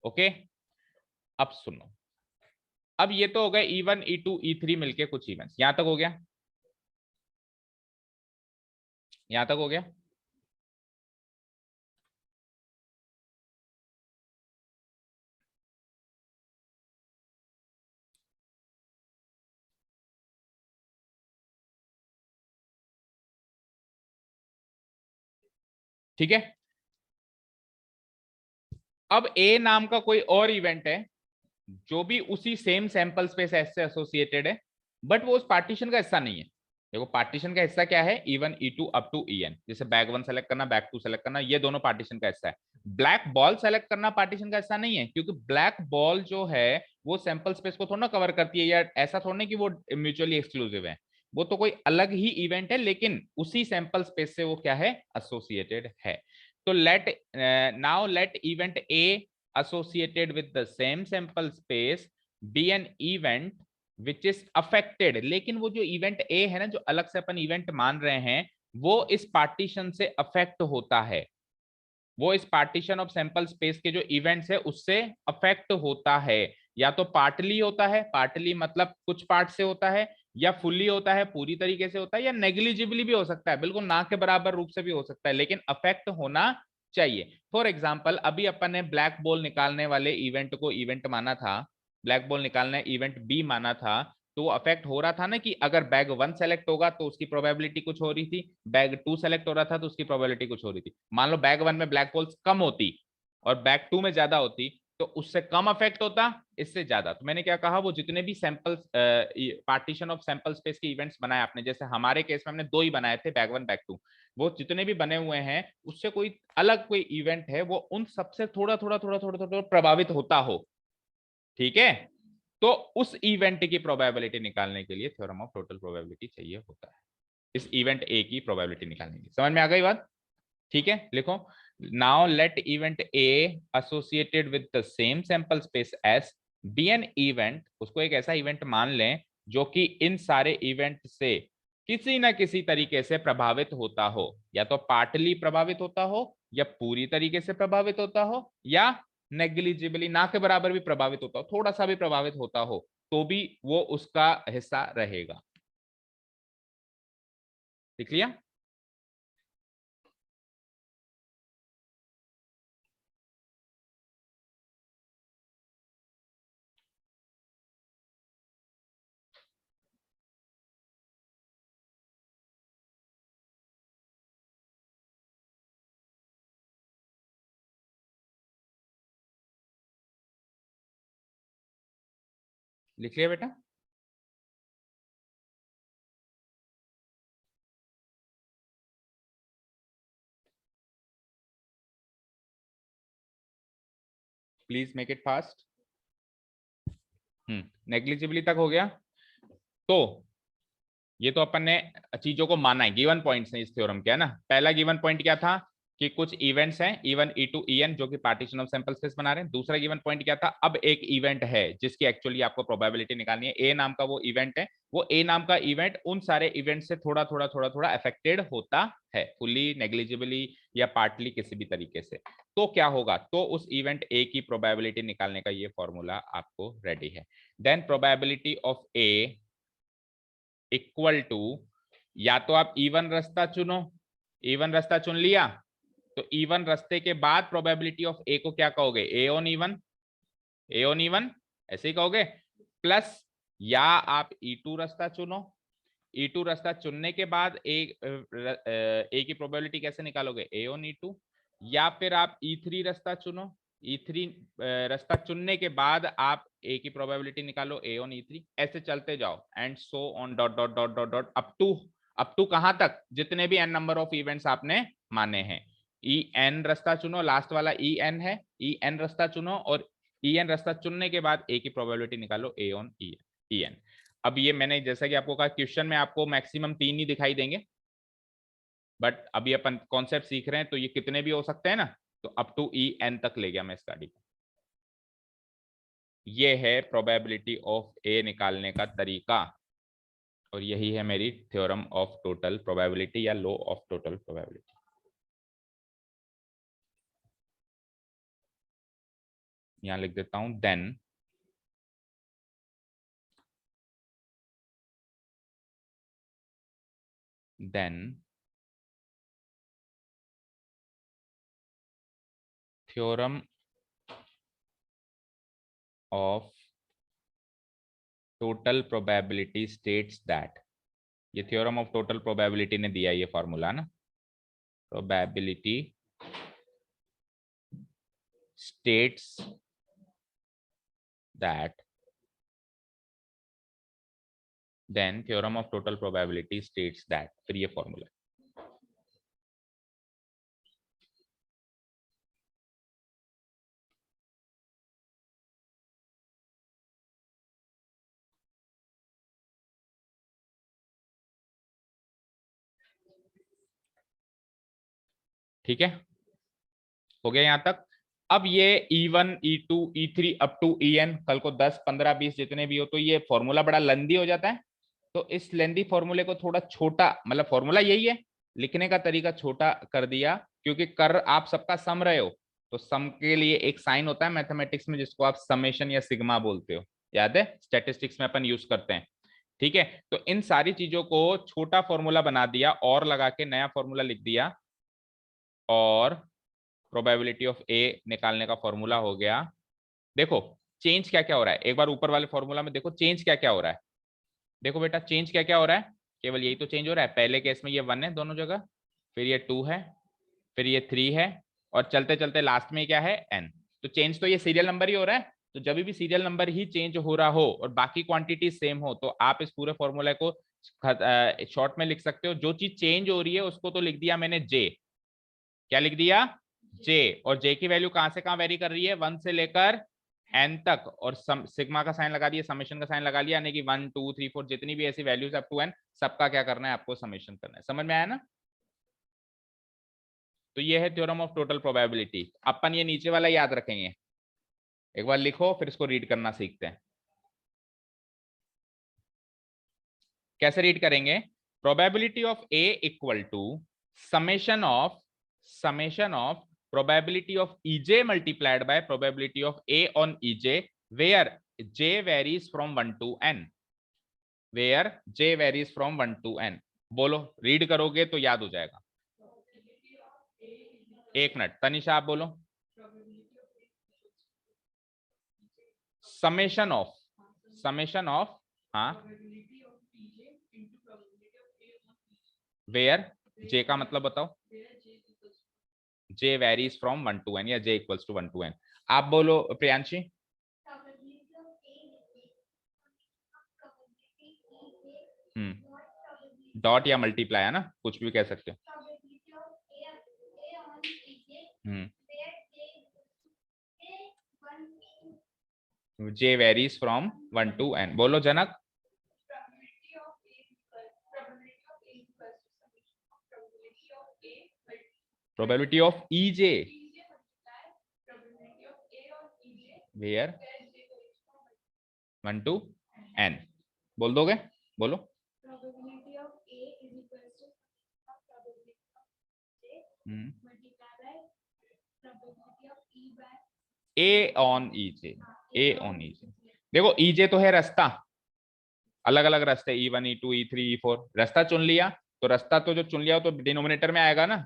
ओके, अब सुनो, अब ये तो हो गए E1 E2 E3 मिलके कुछ इवेंट्स, यहां तक हो गया, यहां तक हो गया। ठीक है, अब ए नाम का कोई और इवेंट है जो भी उसी सेम सैंपल स्पेस एस से एसोसिएटेड है, बट वो उस पार्टीशन का हिस्सा नहीं है। देखो पार्टीशन का हिस्सा क्या है? E1 E2 up to En, जैसे बैग 1 सेलेक्ट करना, बैग 2 सेलेक्ट करना, ये दोनों पार्टीशन का हिस्सा है। ब्लैक बॉल सेलेक्ट करना पार्टीशन का हिस्सा नहीं है, क्योंकि ब्लैक बॉल जो है वो सैंपल स्पेस को थोड़ा ना कवर करती है, या ऐसा थोड़ा कि वो म्यूचुअली एक्सक्लूसिव है, वो तो कोई अलग ही इवेंट है, लेकिन उसी सैंपल स्पेस से वो क्या है? एसोसिएटेड है। तो let event A associated with the same sample space be an event which is affected, लेकिन वो जो इवेंट ए है ना, जो अलग से अपन इवेंट मान रहे हैं, वो इस पार्टीशन से अफेक्ट होता है, वो इस पार्टीशन ऑफ सैंपल स्पेस के जो इवेंट्स है उससे अफेक्ट होता है। या तो पार्टली होता है, पार्टली मतलब कुछ पार्ट से होता है, या फुल्ली होता है, पूरी तरीके से होता है, या नेग्लिजिबली भी हो सकता है, बिल्कुल ना के बराबर रूप से भी हो सकता है, लेकिन अफेक्ट होना चाहिए। फॉर एग्जाम्पल अभी अपन ने ब्लैक बॉल निकालने वाले इवेंट को इवेंट माना था, ब्लैक बॉल निकालना इवेंट बी माना था, तो वो अफेक्ट हो रहा था ना कि अगर बैग 1 सेलेक्ट होगा तो उसकी प्रोबेबिलिटी कुछ हो रही थी, बैग 2 सेलेक्ट हो रहा था तो उसकी प्रोबेबिलिटी कुछ हो रही थी। मान लो बैग 1 में ब्लैक बॉल्स कम होती और बैग 2 में ज्यादा होती, तो उससे कम अफेक्ट होता, इससे ज्यादा। तो मैंने क्या कहा, वो जितने भी sample partition of sample space के इवेंट्स बनाए आपने, जैसे हमारे केस में हमने 2 ही बनाए थे, बैग 1 बैग 2, वो जितने भी बने हुए हैं उससे कोई अलग कोई इवेंट है वो उन सबसे थोड़ा थोड़ा थोड़ा थोड़ा थोड़ा प्रभावित होता हो। ठीक है, तो उस इवेंट की प्रोबेबिलिटी निकालने के लिए थ्योरम ऑफ टोटल प्रोबेबिलिटी चाहिए होता है, इस इवेंट ए की प्रोबेबिलिटी निकालने की। समझ में आ गई बात? ठीक है, लिखो now let event A associated with the same sample space S be an event, उसको एक ऐसा इवेंट मान लें जो कि इन सारे इवेंट से किसी ना किसी तरीके से प्रभावित होता हो, या तो पार्टली प्रभावित होता हो, या पूरी तरीके से प्रभावित होता हो, या नेग्लिजिबली ना के बराबर भी प्रभावित होता हो, थोड़ा सा भी प्रभावित होता हो तो भी वो उसका हिस्सा रहेगा। लिख लिया? लिख लिया बेटा? Please make it fast. Negligibly तक हो गया। तो ये तो अपन ने चीजों को माना है, गिवन पॉइंट्स हैं इस थ्योरम के, है ना। पहला गिवन पॉइंट क्या था कि कुछ इवेंट्स हैं E1 E2 En जो कि पार्टीशन ऑफ सैंपल स्पेस बना रहे हैं। दूसरा गिवन पॉइंट क्या था, अब एक इवेंट है जिसकी एक्चुअली आपको प्रोबेबिलिटी निकालनी है, ए नाम का वो इवेंट है, वो ए नाम का इवेंट उन सारे इवेंट से थोड़ा थोड़ा थोड़ा थोड़ा अफेक्टेड होता है, फुली, नेग्लिजिबली या पार्टली, किसी भी तरीके से। तो क्या होगा, तो उस इवेंट ए की प्रोबेबिलिटी निकालने का ये फॉर्मूला आपको रेडी है। Then probability of A equal to, या तो आप इवन रास्ता चुनो, इवन रास्ता चुन लिया तो इवन रास्ते के बाद प्रोबेबिलिटी ऑफ ए को क्या कहोगे, A on even, A on even ऐसे ही कहोगे, प्लस या आप E2 रास्ता चुनो, E2 रास्ता चुनने के बाद ए की प्रोबेबिलिटी कैसे निकालोगे, ए ऑन E2, या फिर आप E3 रास्ता चुनो, E3 रास्ता चुनने के बाद आप ए की प्रोबेबिलिटी निकालो, ए ऑन E3, ऐसे चलते जाओ and so on dot dot dot dot dot up to कहां तक, जितने भी n नंबर ऑफ इवेंट्स आपने माने हैं। En रास्ता चुनो, लास्ट वाला En है, En रास्ता चुनो और En रास्ता चुनने के बाद ए की प्रोबेबिलिटी निकालो, ए ऑन En। अब ये मैंने जैसा कि आपको कहा क्वेश्चन में आपको मैक्सिमम 3 ही दिखाई देंगे, बट अभी अपन कॉन्सेप्ट सीख रहे हैं तो ये कितने भी हो सकते हैं ना, तो अप टू En तक ले गया मैं स्टडी को। ये है प्रोबेबिलिटी ऑफ ए निकालने का तरीका, और यही है मेरी थ्योरम ऑफ टोटल प्रोबेबिलिटी या लॉ ऑफ टोटल प्रोबेबिलिटी। यहां लिख देता हूं then theorem of total probability states that, ये थ्योरम ऑफ टोटल प्रोबेबिलिटी ने दिया ये फॉर्मूला ना, probability states that, then theorem of total probability states that, फिर ये फॉर्मूला। ठीक है, हो गया यहां तक। अब ये E1 E2 E3 up to En, कल को 10 15 20 जितने भी हो, तो ये फॉर्मूला बड़ा लेंदी हो जाता है। तो इस लेंदी फॉर्मूले को थोड़ा छोटा, मतलब फॉर्मूला यही है, लिखने का तरीका छोटा कर दिया, क्योंकि कर आप सबका सम रहे हो, तो सम के लिए एक साइन होता है मैथमेटिक्स में जिसको आप समेशन या सिग्मा बोलते हो, याद है, स्टैटिस्टिक्स में अपन यूज करते हैं। ठीक है, तो इन सारी चीजों को छोटा फॉर्मूला बना दिया और लगा के नया फॉर्मूला लिख दिया, और प्रोबेबिलिटी ऑफ ए निकालने का फॉर्मूला हो गया। देखो चेंज क्या क्या हो रहा है, एक बार ऊपर वाले फॉर्मूला में देखो चेंज क्या क्या हो रहा है। देखो बेटा चेंज क्या क्या हो रहा है, केवल यही तो चेंज हो रहा है। पहले केस में ये 1 है दोनों जगह, फिर ये 2 है, फिर ये 3 है, और चलते चलते लास्ट में क्या है n। तो चेंज तो ये सीरियल नंबर ही हो रहा है, तो जब भी सीरियल नंबर ही चेंज हो रहा हो और बाकी क्वांटिटी सेम हो, तो आप इस पूरे फॉर्मूले को शॉर्ट में लिख सकते हो। जो चीज चेंज हो रही है उसको तो लिख दिया मैंने j, क्या लिख दिया j, और j की वैल्यू कहां से कहां वेरी कर रही है, 1 से लेकर n तक, और सिग्मा का साइन लगा दिया, समेशन का साइन लगा लिया, यानी कि 1 2 3 4 जितनी भी ऐसी वैल्यूज अप टू n, सबका क्या करना है आपको, समेशन करना है। समझ में आया ना। तो ये है थ्योरम ऑफ टोटल प्रोबेबिलिटी। अपन ये नीचे वाला याद रखेंगे, एक बार लिखो फिर इसको रीड करना सीखते हैं। कैसे रीड करेंगे? Probability of A equal to summation of probability of EJ multiplied by probability of A on EJ where j varies from 1 to n, where j varies from 1 to n। बोलो, read करोगे तो याद हो जाएगा। एक minute, Tanisha आप बोलो। Summation of हाँ, वेयर j का मतलब बताओ। j varies from 1 to n या j equals to 1 to n। आप बोलो प्रियांशी। डॉट या मल्टीप्लाई है ना, कुछ भी कह सकते हो। j varies from 1 to n। बोलो Janak. Probability of ej where 1 to n। बोल दोगे? बोलो। A on E J, A on E J. देखो ईजे तो है रास्ता, अलग अलग रास्ते E1 E2 E3 E4, रास्ता चुन लिया तो रास्ता तो जो चुन लिया तो डिनोमिनेटर में आएगा ना,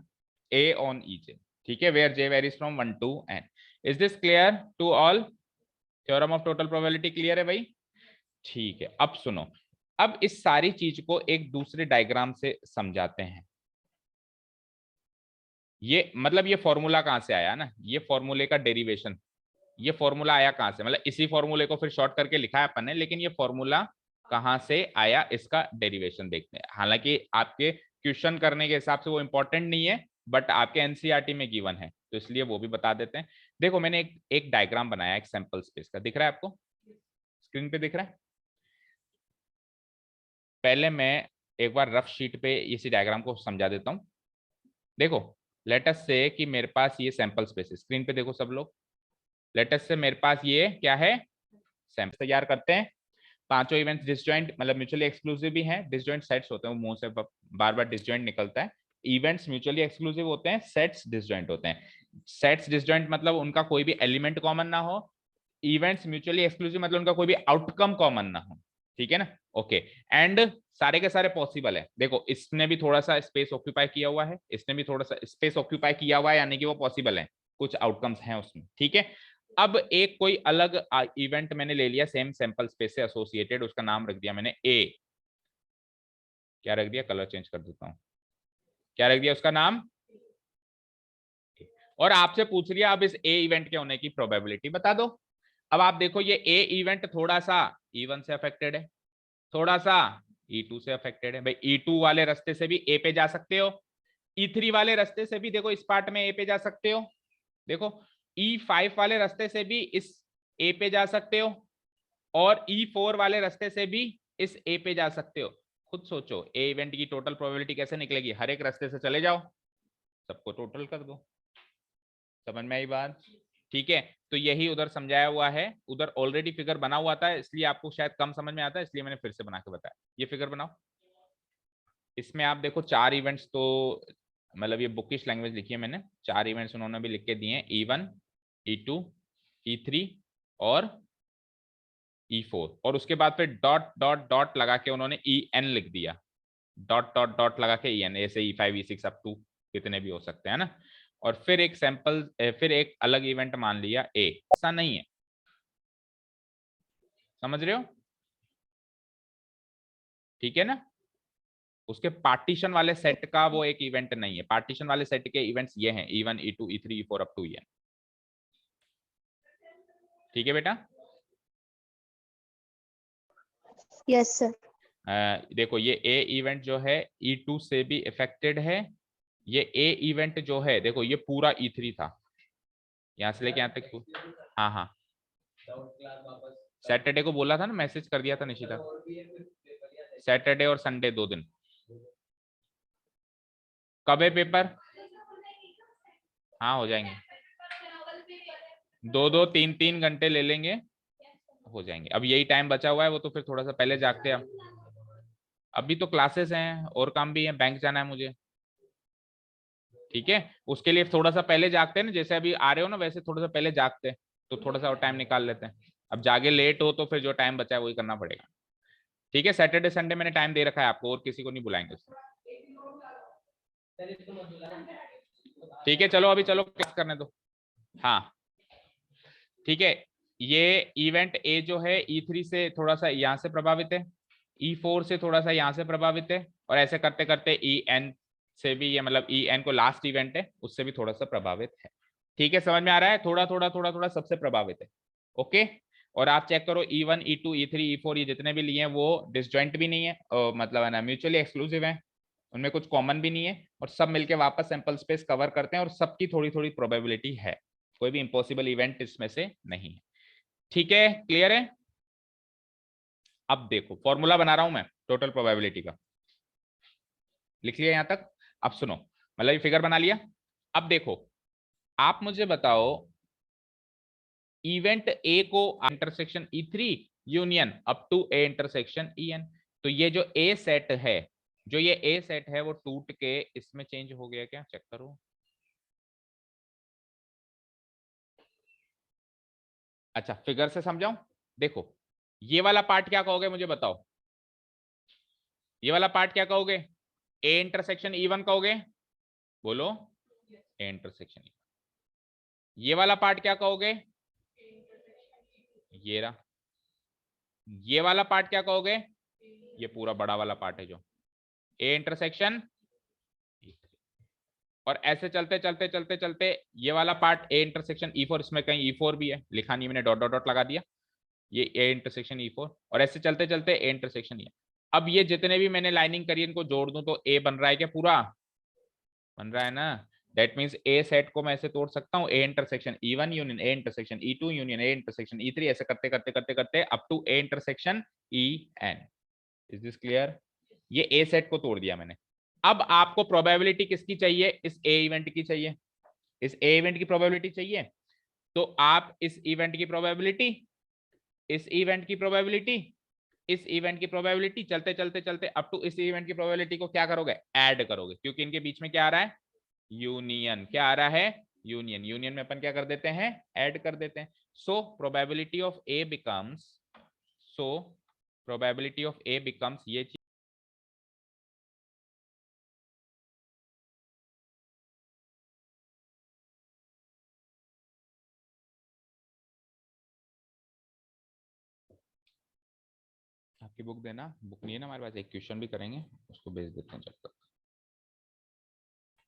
ए ऑन ईजे। ठीक है, where J varies from 1 to n। Is this clear to all? Theorem of total probability clear है भाई? ठीक है, अब सुनो, अब इस सारी चीज को एक दूसरे डायग्राम से समझाते हैं। ये मतलब ये फॉर्मूला कहां से आया ना, ये फॉर्मूले का डेरिवेशन, ये फॉर्मूला आया कहां से, मतलब इसी फॉर्मूले को फिर शॉर्ट करके लिखा है अपन ने, लेकिन ये फॉर्मूला कहां से आया इसका डेरिवेशन देखते हैं। हालांकि आपके क्वेश्चन करने के हिसाब से वो इंपॉर्टेंट नहीं है, बट आपके एनसीईआरटी में गिवन है तो इसलिए वो भी बता देते हैं। देखो मैंने एक डायग्राम बनाया एक सैंपल स्पेस का, दिख रहा है आपको स्क्रीन पे? दिख रहा है? पहले मैं एक बार रफ शीट पे इसी डायग्राम को समझा देता हूं। देखो लेट अस से कि मेरे पास ये सैंपल स्पेस है, स्क्रीन पे देखो सब लोग। लेट अस से मेरे पास ये क्या है, सैंपल तैयार करते हैं। पांचों इवेंट्स डिसजॉइंट मतलब म्यूचुअली एक्सक्लूसिव भी हैं, डिसजॉइंट सेट्स होते हैं, मुंह से बार बार डिसजॉइंट निकलता है। इवेंट्स म्यूचुअली एक्सक्लूसिव होते हैं, सेट्स डिसजॉइंट होते हैं। सेट्स डिसजॉइंट मतलब उनका कोई भी एलिमेंट कॉमन ना हो, इवेंट्स म्यूचुअली एक्सक्लूसिव मतलब उनका कोई भी आउटकम कॉमन ना हो। ठीक है ना? ओके, एंड सारे के सारे पॉसिबल है। देखो इसने भी थोड़ा सा स्पेस ऑक्यूपाई किया हुआ है, इसने भी थोड़ा सा स्पेस ऑक्यूपाई किया हुआ है, यानी कि वो पॉसिबल है, कुछ आउटकम्स हैं उसमें। ठीक है, अब एक कोई अलग इवेंट मैंने ले लिया सेम सैंपल स्पेस से एसोसिएटेड, उसका नाम रख दिया मैंने ए। क्या रख दिया? कलर चेंज कर देता हूं। क्या रख दिया उसका नाम? और आपसे पूछ लिया अब इस ए इवेंट के होने की प्रोबेबिलिटी बता दो। अब आप देखो ये ए इवेंट थोड़ा सा E1 से अफेक्टेड है, थोड़ा सा E2 से अफेक्टेड है। भाई E2 वाले रास्ते से भी ए पे जा सकते हो, E3 वाले रास्ते से भी देखो इस पार्ट में ए पे जा सकते हो, देखो E5 वाले रास्ते से भी इस ए पे जा सकते हो, और E4 वाले रास्ते से भी इस ए पे जा सकते हो। खुद सोचो ए इवेंट की टोटल प्रोबेबिलिटी कैसे निकलेगी? हर एक रास्ते से चले जाओ, सबको टोटल कर दो। समझ में आई बात? ठीक है, तो यही उधर समझाया हुआ है, उधर ऑलरेडी फिगर बना हुआ था, इसलिए आपको शायद कम समझ में आता है, इसलिए मैंने फिर से बना के बताया। ये फिगर बनाओ, इसमें आप देखो 4 इवेंट्स, तो मतलब ये बुकिश लैंग्वेज लिखी है मैंने, 4 इवेंट्स उन्होंने भी लिख के दिए हैं, E1 E2 E3 और E4, और उसके बाद फिर डॉट डॉट डॉट लगा के उन्होंने EN लिख दिया, डॉट डॉट डॉट लगा के EN, ऐसे E5 E6 अप टू कितने भी हो सकते हैं ना। और फिर एक सैंपल, फिर एक अलग इवेंट मान लिया ए। ऐसा नहीं है, समझ रहे हो? ठीक है ना? उसके पार्टीशन वाले सेट का वो एक इवेंट नहीं है, पार्टीशन वाले सेट के इवेंट्स ये हैं E1 E2 E3 E4 up to EN। ठीक है बेटा? Yes sir. देखो ये ए इवेंट जो है E2 से भी इफेक्टेड है, ये ए इवेंट जो है देखो ये पूरा E3 था, यहां से लेके यहां तक। हाँ हाँ, सैटरडे को बोला था ना, मैसेज कर दिया था निशिता, सैटरडे और संडे 2 दिन। कब है पेपर? हाँ हो जाएंगे, 2-2 3-3 घंटे ले लेंगे, हो जाएंगे। अब यही टाइम बचा हुआ है, वो तो फिर थोड़ा सा पहले जागते हैं। अभी तो क्लासेस हैं और काम भी है, बैंक जाना है मुझे, ठीक है। उसके लिए थोड़ा सा पहले जागते हैं ना, जैसे अभी आ रहे हो ना वैसे थोड़ा सा पहले जागते हैं, तो थोड़ा सा और टाइम निकाल लेते हैं। अब जागे लेट हो तो फिर जो टाइम बचा है वही करना पड़ेगा, ठीक है। सैटरडे संडे मैंने टाइम दे रखा है आपको, और किसी को नहीं बुलाएंगे, ठीक है। चलो अभी चलो क्लास करने दो, हाँ ठीक है। ये इवेंट ए जो है E3 से थोड़ा सा यहाँ से प्रभावित है, E4 से थोड़ा सा यहाँ से प्रभावित है, और ऐसे करते करते EN से भी, ये मतलब EN को लास्ट इवेंट है उससे भी थोड़ा सा प्रभावित है, ठीक है। समझ में आ रहा है, थोड़ा थोड़ा थोड़ा थोड़ा सबसे प्रभावित है, ओके। और आप चेक करो E1 E2 E3 E4 ये जितने भी लिए हैं वो डिसजॉइंट भी नहीं है, मतलब है ना म्यूचुअली एक्सक्लूसिव है, उनमें कुछ कॉमन भी नहीं है, और सब मिलके वापस सैंपल स्पेस कवर करते हैं, और सबकी थोड़ी थोड़ी प्रोबेबिलिटी है, कोई भी इंपॉसिबल इवेंट इसमें से नहीं है, ठीक है। क्लियर है। अब देखो फॉर्मूला बना रहा हूं मैं टोटल प्रोबेबिलिटी का, लिख लिया यहां तक। अब सुनो, मतलब ये फिगर बना लिया। अब देखो आप मुझे बताओ, इवेंट ए को intersection E3 union up to A intersection EN, तो ये जो ए सेट है, जो ये ए सेट है वो टूट के इसमें चेंज हो गया क्या, चेक करो। अच्छा फिगर से समझाऊं, देखो ये वाला पार्ट क्या कहोगे मुझे बताओ, ये वाला पार्ट क्या कहोगे, ए इंटरसेक्शन E1 कहोगे, बोलो ए इंटरसेक्शन। ये वाला पार्ट क्या कहोगे, ये रहा। ये वाला पार्ट क्या कहोगे, ये पूरा बड़ा वाला पार्ट है जो ए इंटरसेक्शन, और ऐसे चलते चलते चलते चलते ये वाला पार्ट ए इंटरसेक्शन E4, इसमें कहीं E4 भी है, लिखा नहीं मैंने, डॉट डॉट डॉट लगा दिया, ये ए इंटरसेक्शन E4, और ऐसे चलते चलते ए इंटरसेक्शन E। अब ये जितने भी मैंने लाइनिंग करी इनको जोड़ दूं तो ए बन रहा है क्या, पूरा बन रहा है ना। दैट मींस ए सेट को मैं ऐसे तोड़ सकता हूँ, A intersection E1 union A intersection E2 union A intersection E3, ऐसे करते करते करते करते up to A intersection EN। Is this clear. ये ए सेट को तोड़ दिया मैंने। अब आपको प्रोबेबिलिटी किसकी चाहिए, इस ए इवेंट की चाहिए, इस ए इवेंट की प्रोबेबिलिटी चाहिए। तो आप इस इवेंट की प्रोबेबिलिटी, इस इवेंट की प्रोबेबिलिटी, इस इवेंट की प्रोबेबिलिटी, चलते चलते चलते अप टू इस इवेंट की प्रोबेबिलिटी को क्या करोगे, ऐड करोगे, क्योंकि इनके बीच में क्या आ रहा है, यूनियन। क्या आ रहा है, यूनियन। यूनियन में अपन क्या कर देते हैं, ऐड कर देते हैं। So probability of A becomes, so probability of A becomes ये चीज, आपकी बुक देना, बुक नहीं है ना हमारे पास, एक क्वेश्चन भी करेंगे उसको भेज देते हैं जब तक।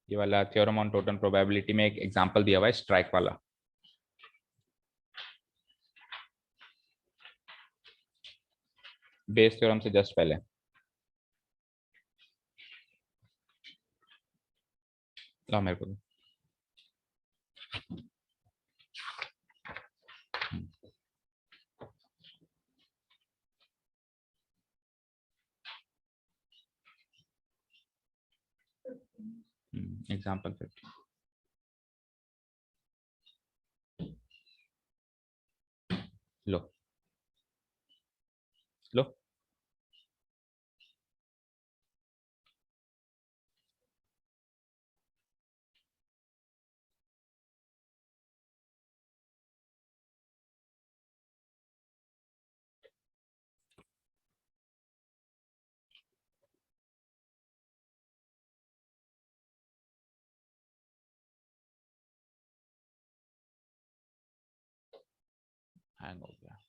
ये वाला थ्योरम ऑन टोटल प्रोबेबिलिटी में एक एग्जांपल दिया हुआ है स्ट्राइक वाला, बेस थ्योरम से जस्ट पहले। ला मेरे को एग्जांपल 50, लो लो। हैंग हो गया।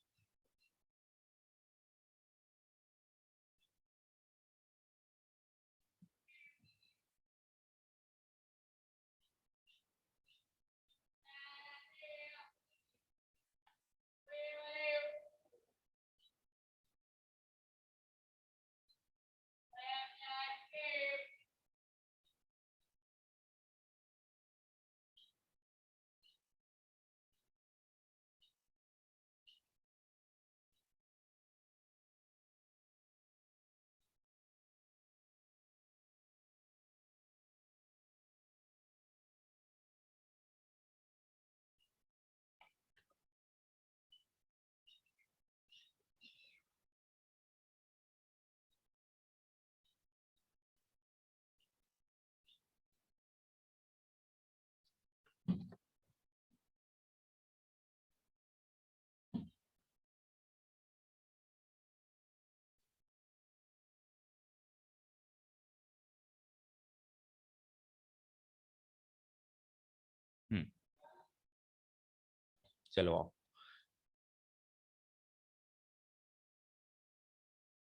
चलो आओ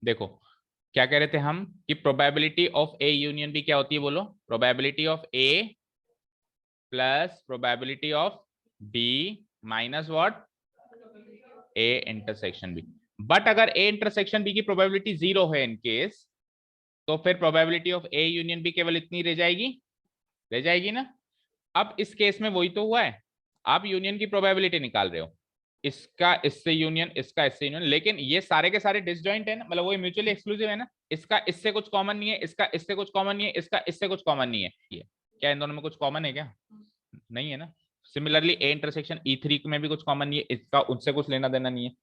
देखो क्या कह रहे थे हम कि probability of A union B क्या होती है, बोलो। Probability of A plus probability of B minus what, A intersection B. But अगर ए इंटरसेक्शन बी की प्रोबेबिलिटी 0 है इन केस, तो फिर probability of A union B केवल इतनी रह जाएगी ना। अब इस केस में वही तो हुआ है, आप यूनियन की प्रोबेबिलिटी निकाल रहे हो, इसका इससे यूनियन, इसका इससे यूनियन, लेकिन ये सारे के सारे डिसजॉइंट है ना, मतलब वो म्यूचुअली एक्सक्लूसिव है ना। इसका इससे कुछ कॉमन नहीं है, इसका इससे कुछ कॉमन नहीं है, इसका इससे कुछ कॉमन नहीं है। ये क्या इन दोनों में कुछ कॉमन है क्या? नहीं है ना। सिमिलरली ए इंटरसेक्शन E3 में भी कुछ कॉमन नहीं है, इसका उनसे कुछ लेना देना नहीं है,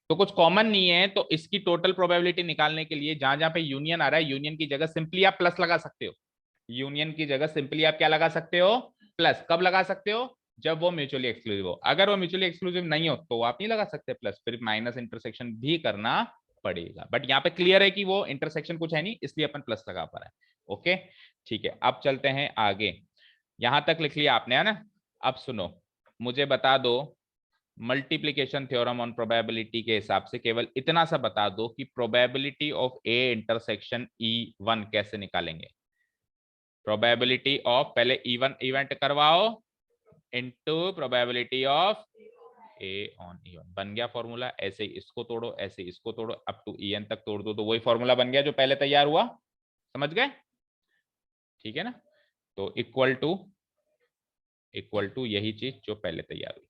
तो कुछ कॉमन नहीं है। तो इसकी टोटल प्रोबेबिलिटी निकालने के लिए जहां जहां पे यूनियन आ रहा है, यूनियन की जगह सिंपली आप प्लस लगा सकते हो। यूनियन की जगह सिंपली आप क्या लगा सकते हो? प्लस। कब लगा सकते हो? जब वो म्यूचुअली एक्सक्लूसिव हो। अगर वो म्यूचुअली एक्सक्लूसिव नहीं हो तो आप नहीं लगा सकते प्लस, फिर माइनस इंटरसेक्शन भी करना पड़ेगा। बट यहाँ पे क्लियर है कि वो इंटरसेक्शन कुछ है नहीं, इसलिए अपन प्लस लगा पा रहे हैं। ओके ठीक है, अब चलते हैं आगे। यहां तक लिख लिया आपने, है ना। अब सुनो, मुझे बता दो मल्टीप्लीकेशन थ्योरम ऑन प्रोबेबिलिटी के हिसाब से केवल इतना सा बता दो कि probability of A intersection E1 कैसे निकालेंगे। प्रोबेबिलिटी ऑफ, पहले E1 इवेंट करवाओ into probability of A on E1, बन गया फॉर्मूला। ऐसे इसको तोड़ो, ऐसे इसको तोड़ो, अप टू En तक तोड़ दो, तो वही फॉर्मूला बन गया जो पहले तैयार हुआ। समझ गए? ठीक है ना। तो इक्वल टू यही चीज जो पहले तैयार हुई।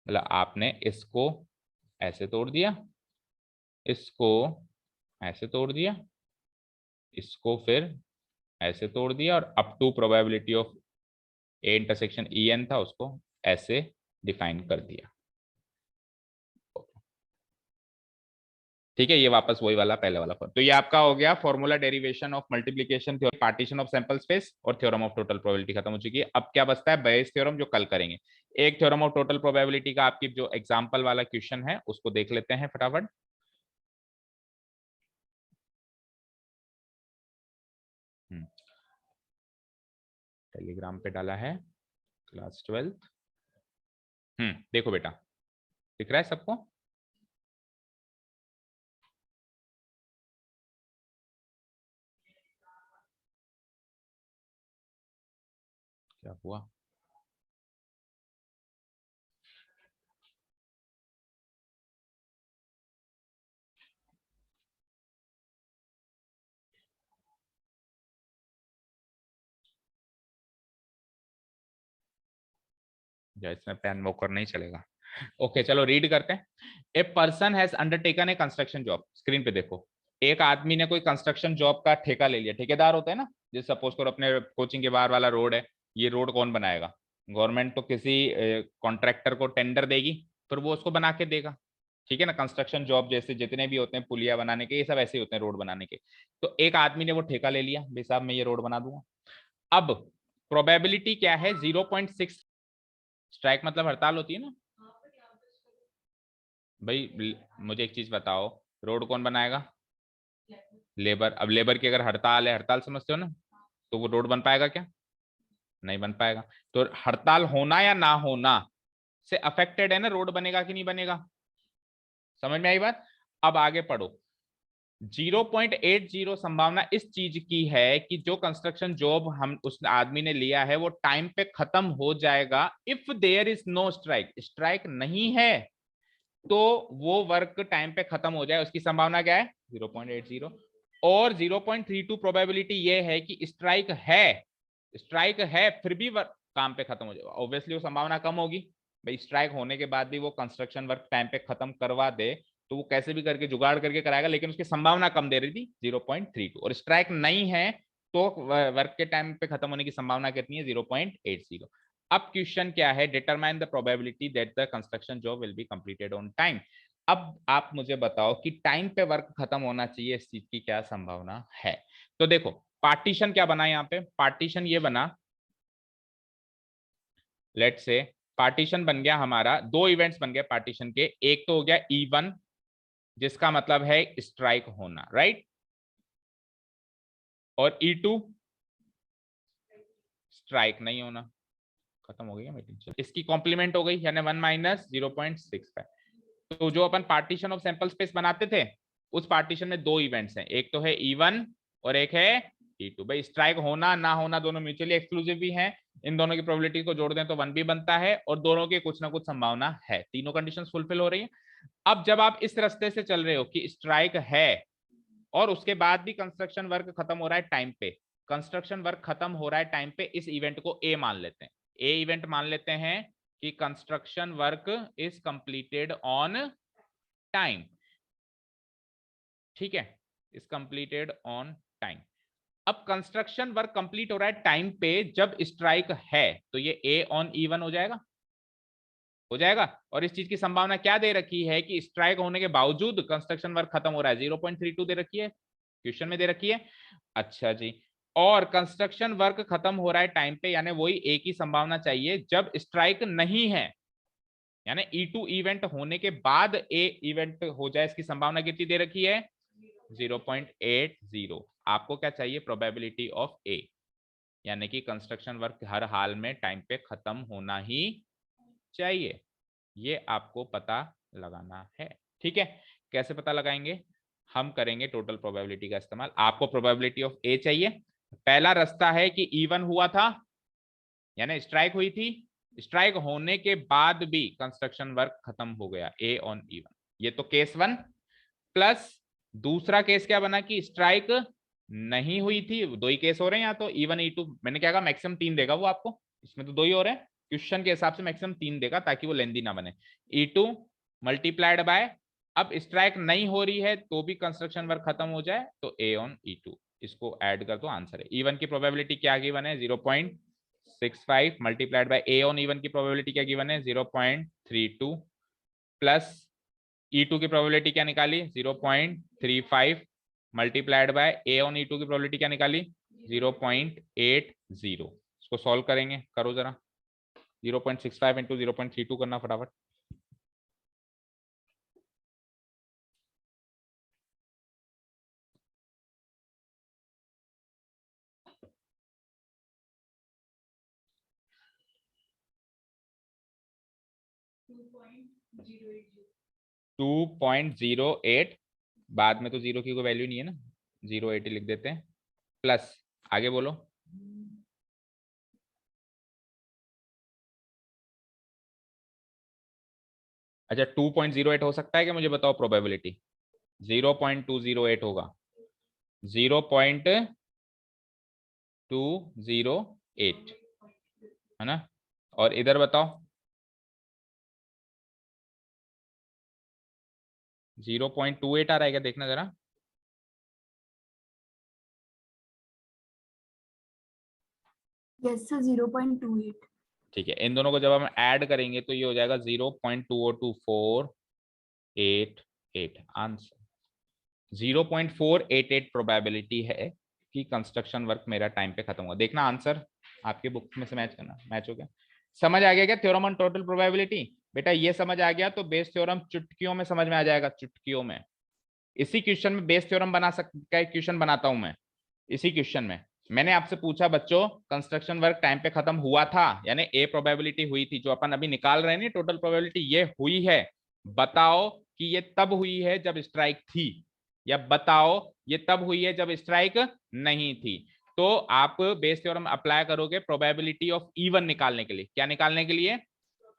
मतलब आपने इसको ऐसे तोड़ दिया, इसको ऐसे तोड़ दिया, इसको फिर ऐसे तोड़ दिया, और up to probability of A intersection En था उसको ऐसे डिफाइन कर दिया। ठीक है, ये वापस वही वाला पहले वाला फॉर्म। तो ये आपका हो गया formula derivation of multiplication theorem, partition of sample space और थ्योरम ऑफ टोटल प्रोबेबिलिटी खत्म हो चुकी है। अब क्या बचता है? बेयस थ्योरम, जो कल करेंगे। एक थ्योरम ऑफ टोटल प्रोबेबिलिटी का आपकी जो एग्जांपल वाला क्वेश्चन है उसको देख लेते हैं फटाफट। टेलीग्राम पे डाला है, क्लास 12। देखो बेटा, दिख रहा है सबको? क्या हुआ? या इसमें पेन वो करना ही चलेगा। ओके चलो रीड करते हैं। A person has undertaken A construction job. Screen पे देखो, एक आदमी ने कोई कंस्ट्रक्शन जॉब का ठेका ले लिया। ठेकेदार होता है ना, जैसे सपोज करो अपने कोचिंग के बाहर वाला रोड है, ये रोड कौन बनाएगा? गवर्नमेंट तो किसी कॉन्ट्रैक्टर को टेंडर देगी, फिर वो उसको बना के देगा। ठीक है ना। कंस्ट्रक्शन जॉब जैसे जितने भी होते हैं, पुलिया बनाने के, ये सब ऐसे ही होते हैं, रोड बनाने के। तो एक आदमी ने वो ठेका ले लिया, भाई साहब मैं ये रोड बना दूंगा। अब प्रोबेबिलिटी क्या है? 0.6। स्ट्राइक मतलब हड़ताल होती है ना भाई। मुझे एक चीज बताओ, रोड कौन बनाएगा? लेबर। अब लेबर की अगर हड़ताल है, हड़ताल समझते हो ना, तो वो रोड बन पाएगा क्या? नहीं बन पाएगा। तो हड़ताल होना या ना होना से अफेक्टेड है ना, रोड बनेगा कि नहीं बनेगा। समझ में आई बात? अब आगे पढ़ो। 0.80 संभावना इस चीज की है कि जो कंस्ट्रक्शन जॉब हम उस आदमी ने लिया है वो टाइम पे खत्म हो जाएगा। If there is no strike, strike नहीं है तो वो वर्क टाइम पे खत्म हो जाए, उसकी संभावना क्या है? 0.80। और 0.32 प्रोबेबिलिटी ये है कि स्ट्राइक है फिर भी वर्क काम पे खत्म हो जाएगा। ऑब्वियसली वो संभावना कम होगी भाई, स्ट्राइक होने के बाद भी वो कंस्ट्रक्शन वर्क टाइम पे खत्म करवा दे, तो वो कैसे भी करके जुगाड़ करके कराएगा, लेकिन उसकी संभावना कम दे रही थी 0.32। और स्ट्राइक नहीं है तो वर्क के टाइम पे खत्म होने की संभावना कितनी है? 0.80। अब क्वेश्चन क्या है? Determine the probability that the construction job will be completed on time. अब आप मुझे बताओ कि टाइम पे वर्क खत्म होना चाहिए, इस चीज की क्या संभावना है? तो देखो पार्टीशन क्या बना यहाँ पे, पार्टीशन ये बना, लेट्स से पार्टीशन बन गया हमारा, दो इवेंट्स बन गए पार्टीशन के। एक तो हो गया E1 जिसका मतलब है स्ट्राइक होना, राइट, और E2 स्ट्राइक नहीं होना। खत्म हो गई मीटिंग। इसकी कॉम्प्लीमेंट हो गई यानी 1 माइनस 0.65। तो जो अपन पार्टीशन ऑफ सैंपल स्पेस बनाते थे उस पार्टीशन में दो इवेंट्स हैं, एक तो है E1 और एक है E2। भाई स्ट्राइक होना ना होना दोनों म्यूचुअली एक्सक्लूसिव भी हैं, इन दोनों की प्रोबेबिलिटी को जोड़ दें तो 1 भी बनता है और दोनों की कुछ ना कुछ संभावना है, तीनों कंडीशंस फुलफिल हो रही है। अब जब आप इस रास्ते से चल रहे हो कि स्ट्राइक है और उसके बाद भी कंस्ट्रक्शन वर्क खत्म हो रहा है टाइम पे, कंस्ट्रक्शन वर्क खत्म हो रहा है टाइम पे, इस इवेंट को ए मान लेते हैं, ए इवेंट मान लेते हैं कि construction work is completed on time. ठीक है, इज कंप्लीटेड ऑन टाइम। अब कंस्ट्रक्शन वर्क कंप्लीट हो रहा है टाइम पे जब स्ट्राइक है तो ये ए ऑन E1 हो जाएगा, हो जाएगा। और इस चीज की संभावना क्या दे रखी है कि स्ट्राइक होने के बावजूद कंस्ट्रक्शन वर्क खत्म हो रहा है, 0.32 दे रखी है, क्वेश्चन में दे रखी है। अच्छा जी, और कंस्ट्रक्शन वर्क खत्म हो रहा है टाइम पे यानी वही ए की संभावना चाहिए जब स्ट्राइक नहीं है, यानी E2 इवेंट होने के बाद ए इवेंट हो जाए, इसकी संभावना कितनी दे रखी है 0.80। आपको क्या चाहिए, प्रोबेबिलिटी ऑफ ए, यानी कि कंस्ट्रक्शन वर्क हर हाल में टाइम पे खत्म होना ही चाहिए, ये आपको पता लगाना है। ठीक है, कैसे पता लगाएंगे, हम करेंगे टोटल प्रोबेबिलिटी का इस्तेमाल। आपको प्रोबेबिलिटी ऑफ ए चाहिए, पहला रास्ता है कि E1 हुआ था यानी स्ट्राइक हुई थी, स्ट्राइक होने के बाद भी कंस्ट्रक्शन वर्क खत्म हो गया, ए ऑन E1, ये तो केस 1। प्लस दूसरा केस क्या बना कि स्ट्राइक नहीं हुई थी, दो ही केस हो रहे हैं, या तो E1 E2, मैंने क्या कहा मैक्सिमम 3 देगा वो आपको, इसमें तो दो ही हो रहे हैं, क्वेश्चन के हिसाब से मैक्सिमम 3 देगा ताकि वो लेंदी ना बने। E2 मल्टीप्लाइड बाय, अब स्ट्राइक नहीं हो रही है तो भी कंस्ट्रक्शन वर्क खत्म हो जाए तो ए ऑन E2, इसको ऐड कर दो, आंसर है। E1 की प्रोबेबिलिटी क्या गिवन है 0.65 multiplied by A on E1 की प्रोबेबिलिटी क्या गिवन है 0.32 प्लस E2 की प्रोबेबिलिटी क्या निकाली 0.35 multiplied by A on E2 की प्रोबेबिलिटी क्या निकाली 0.80। इसको सॉल्व करेंगे, करो जरा, 0.65 इंटू 0.32 करना फटाफट। टू 2.08, बाद में तो जीरो की कोई वैल्यू नहीं है ना, 0.80 लिख देते हैं, प्लस आगे बोलो अच्छा 2.08 हो सकता है क्या, मुझे बताओ प्रोबेबिलिटी 0.208 होगा, 0.208 है ना, और इधर बताओ 0.28 आ रहा है क्या, देखना जरा, यस सर 0.28। ठीक है, इन दोनों को जब हम ऐड करेंगे तो ये हो जाएगा 0.2024888, आंसर 0.488 प्रोबेबिलिटी है कि कंस्ट्रक्शन वर्क मेरा टाइम पे खत्म हुआ। देखना आंसर आपके बुक में से मैच करना, मैच हो गया, समझ आ गया क्या थ्योरम ऑन टोटल प्रोबेबिलिटी, बेटा ये समझ आ गया तो बेस थ्योरम चुटकियों में समझ में आ जाएगा, चुटकियों में। इसी क्वेश्चन में बेस थ्योरम बना सकता है, क्वेश्चन बनाता हूं मैं इसी क्वेश्चन में। मैंने आपसे पूछा बच्चों कंस्ट्रक्शन वर्क टाइम पे खत्म हुआ था यानी ए प्रोबेबिलिटी हुई थी, जो अपन अभी निकाल रहे हैं टोटल प्रोबेबिलिटी ये हुई है, बताओ कि ये तब हुई है जब स्ट्राइक थी, या बताओ ये तब हुई है जब स्ट्राइक नहीं थी। तो आप बेस थ्योरम अप्लाई करोगे प्रोबेबिलिटी ऑफ E1 निकालने के लिए, क्या निकालने के लिए,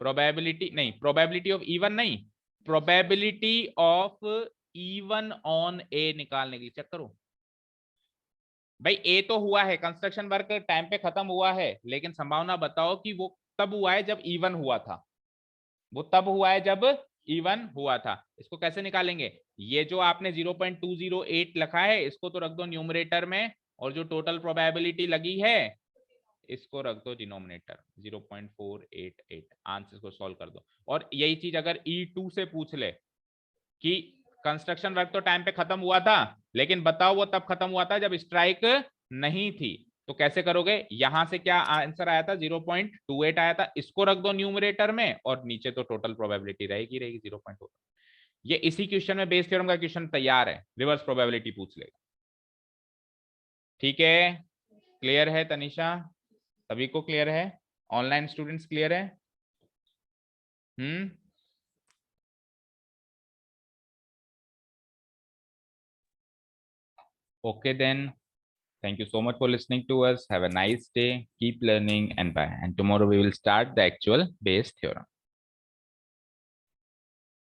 प्रोबेबिलिटी नहीं, प्रोबेबिलिटी ऑफ E1 नहीं, प्रोबेबिलिटी ऑफ E1 ऑन ए निकालने के लिए चेक करो। भाई ए तो हुआ है, कंस्ट्रक्शन वर्क टाइम पे खत्म हुआ है, लेकिन संभावना बताओ कि वो तब हुआ है जब E1 हुआ था, वो तब हुआ है जब E1 हुआ था। इसको कैसे निकालेंगे, ये जो आपने 0.208 लिखा है इसको तो रख दो न्यूमरेटर में, और जो टोटल प्रोबेबिलिटी लगी है इसको रख दो डिनोमिनेटर 0.488, आंसर को सॉल्व कर दो। और यही चीज अगर E2 से पूछ ले कि कंस्ट्रक्शन वर्क तो टाइम पे खत्म हुआ था लेकिन बताओ वो तब खत्म हुआ था जब स्ट्राइक नहीं थी, तो कैसे करोगे, यहां से क्या आंसर आया था 0.28 आया था, इसको रख दो न्यूमरेटर में और नीचे तो टोटल प्रोबेबिलिटी रहेगी 0.2। ये इसी क्वेश्चन में बेस थ्योरम का क्वेश्चन तैयार है, रिवर्स प्रोबेबिलिटी पूछ लेगा। ठीक है, क्लियर है तनिषा, सभी को क्लियर है। ऑनलाइन स्टूडेंट्स क्लियर है? Okay then, thank you so much for listening to us. Have a nice day, keep learning, and bye. And tomorrow we will start the actual Bayes theorem.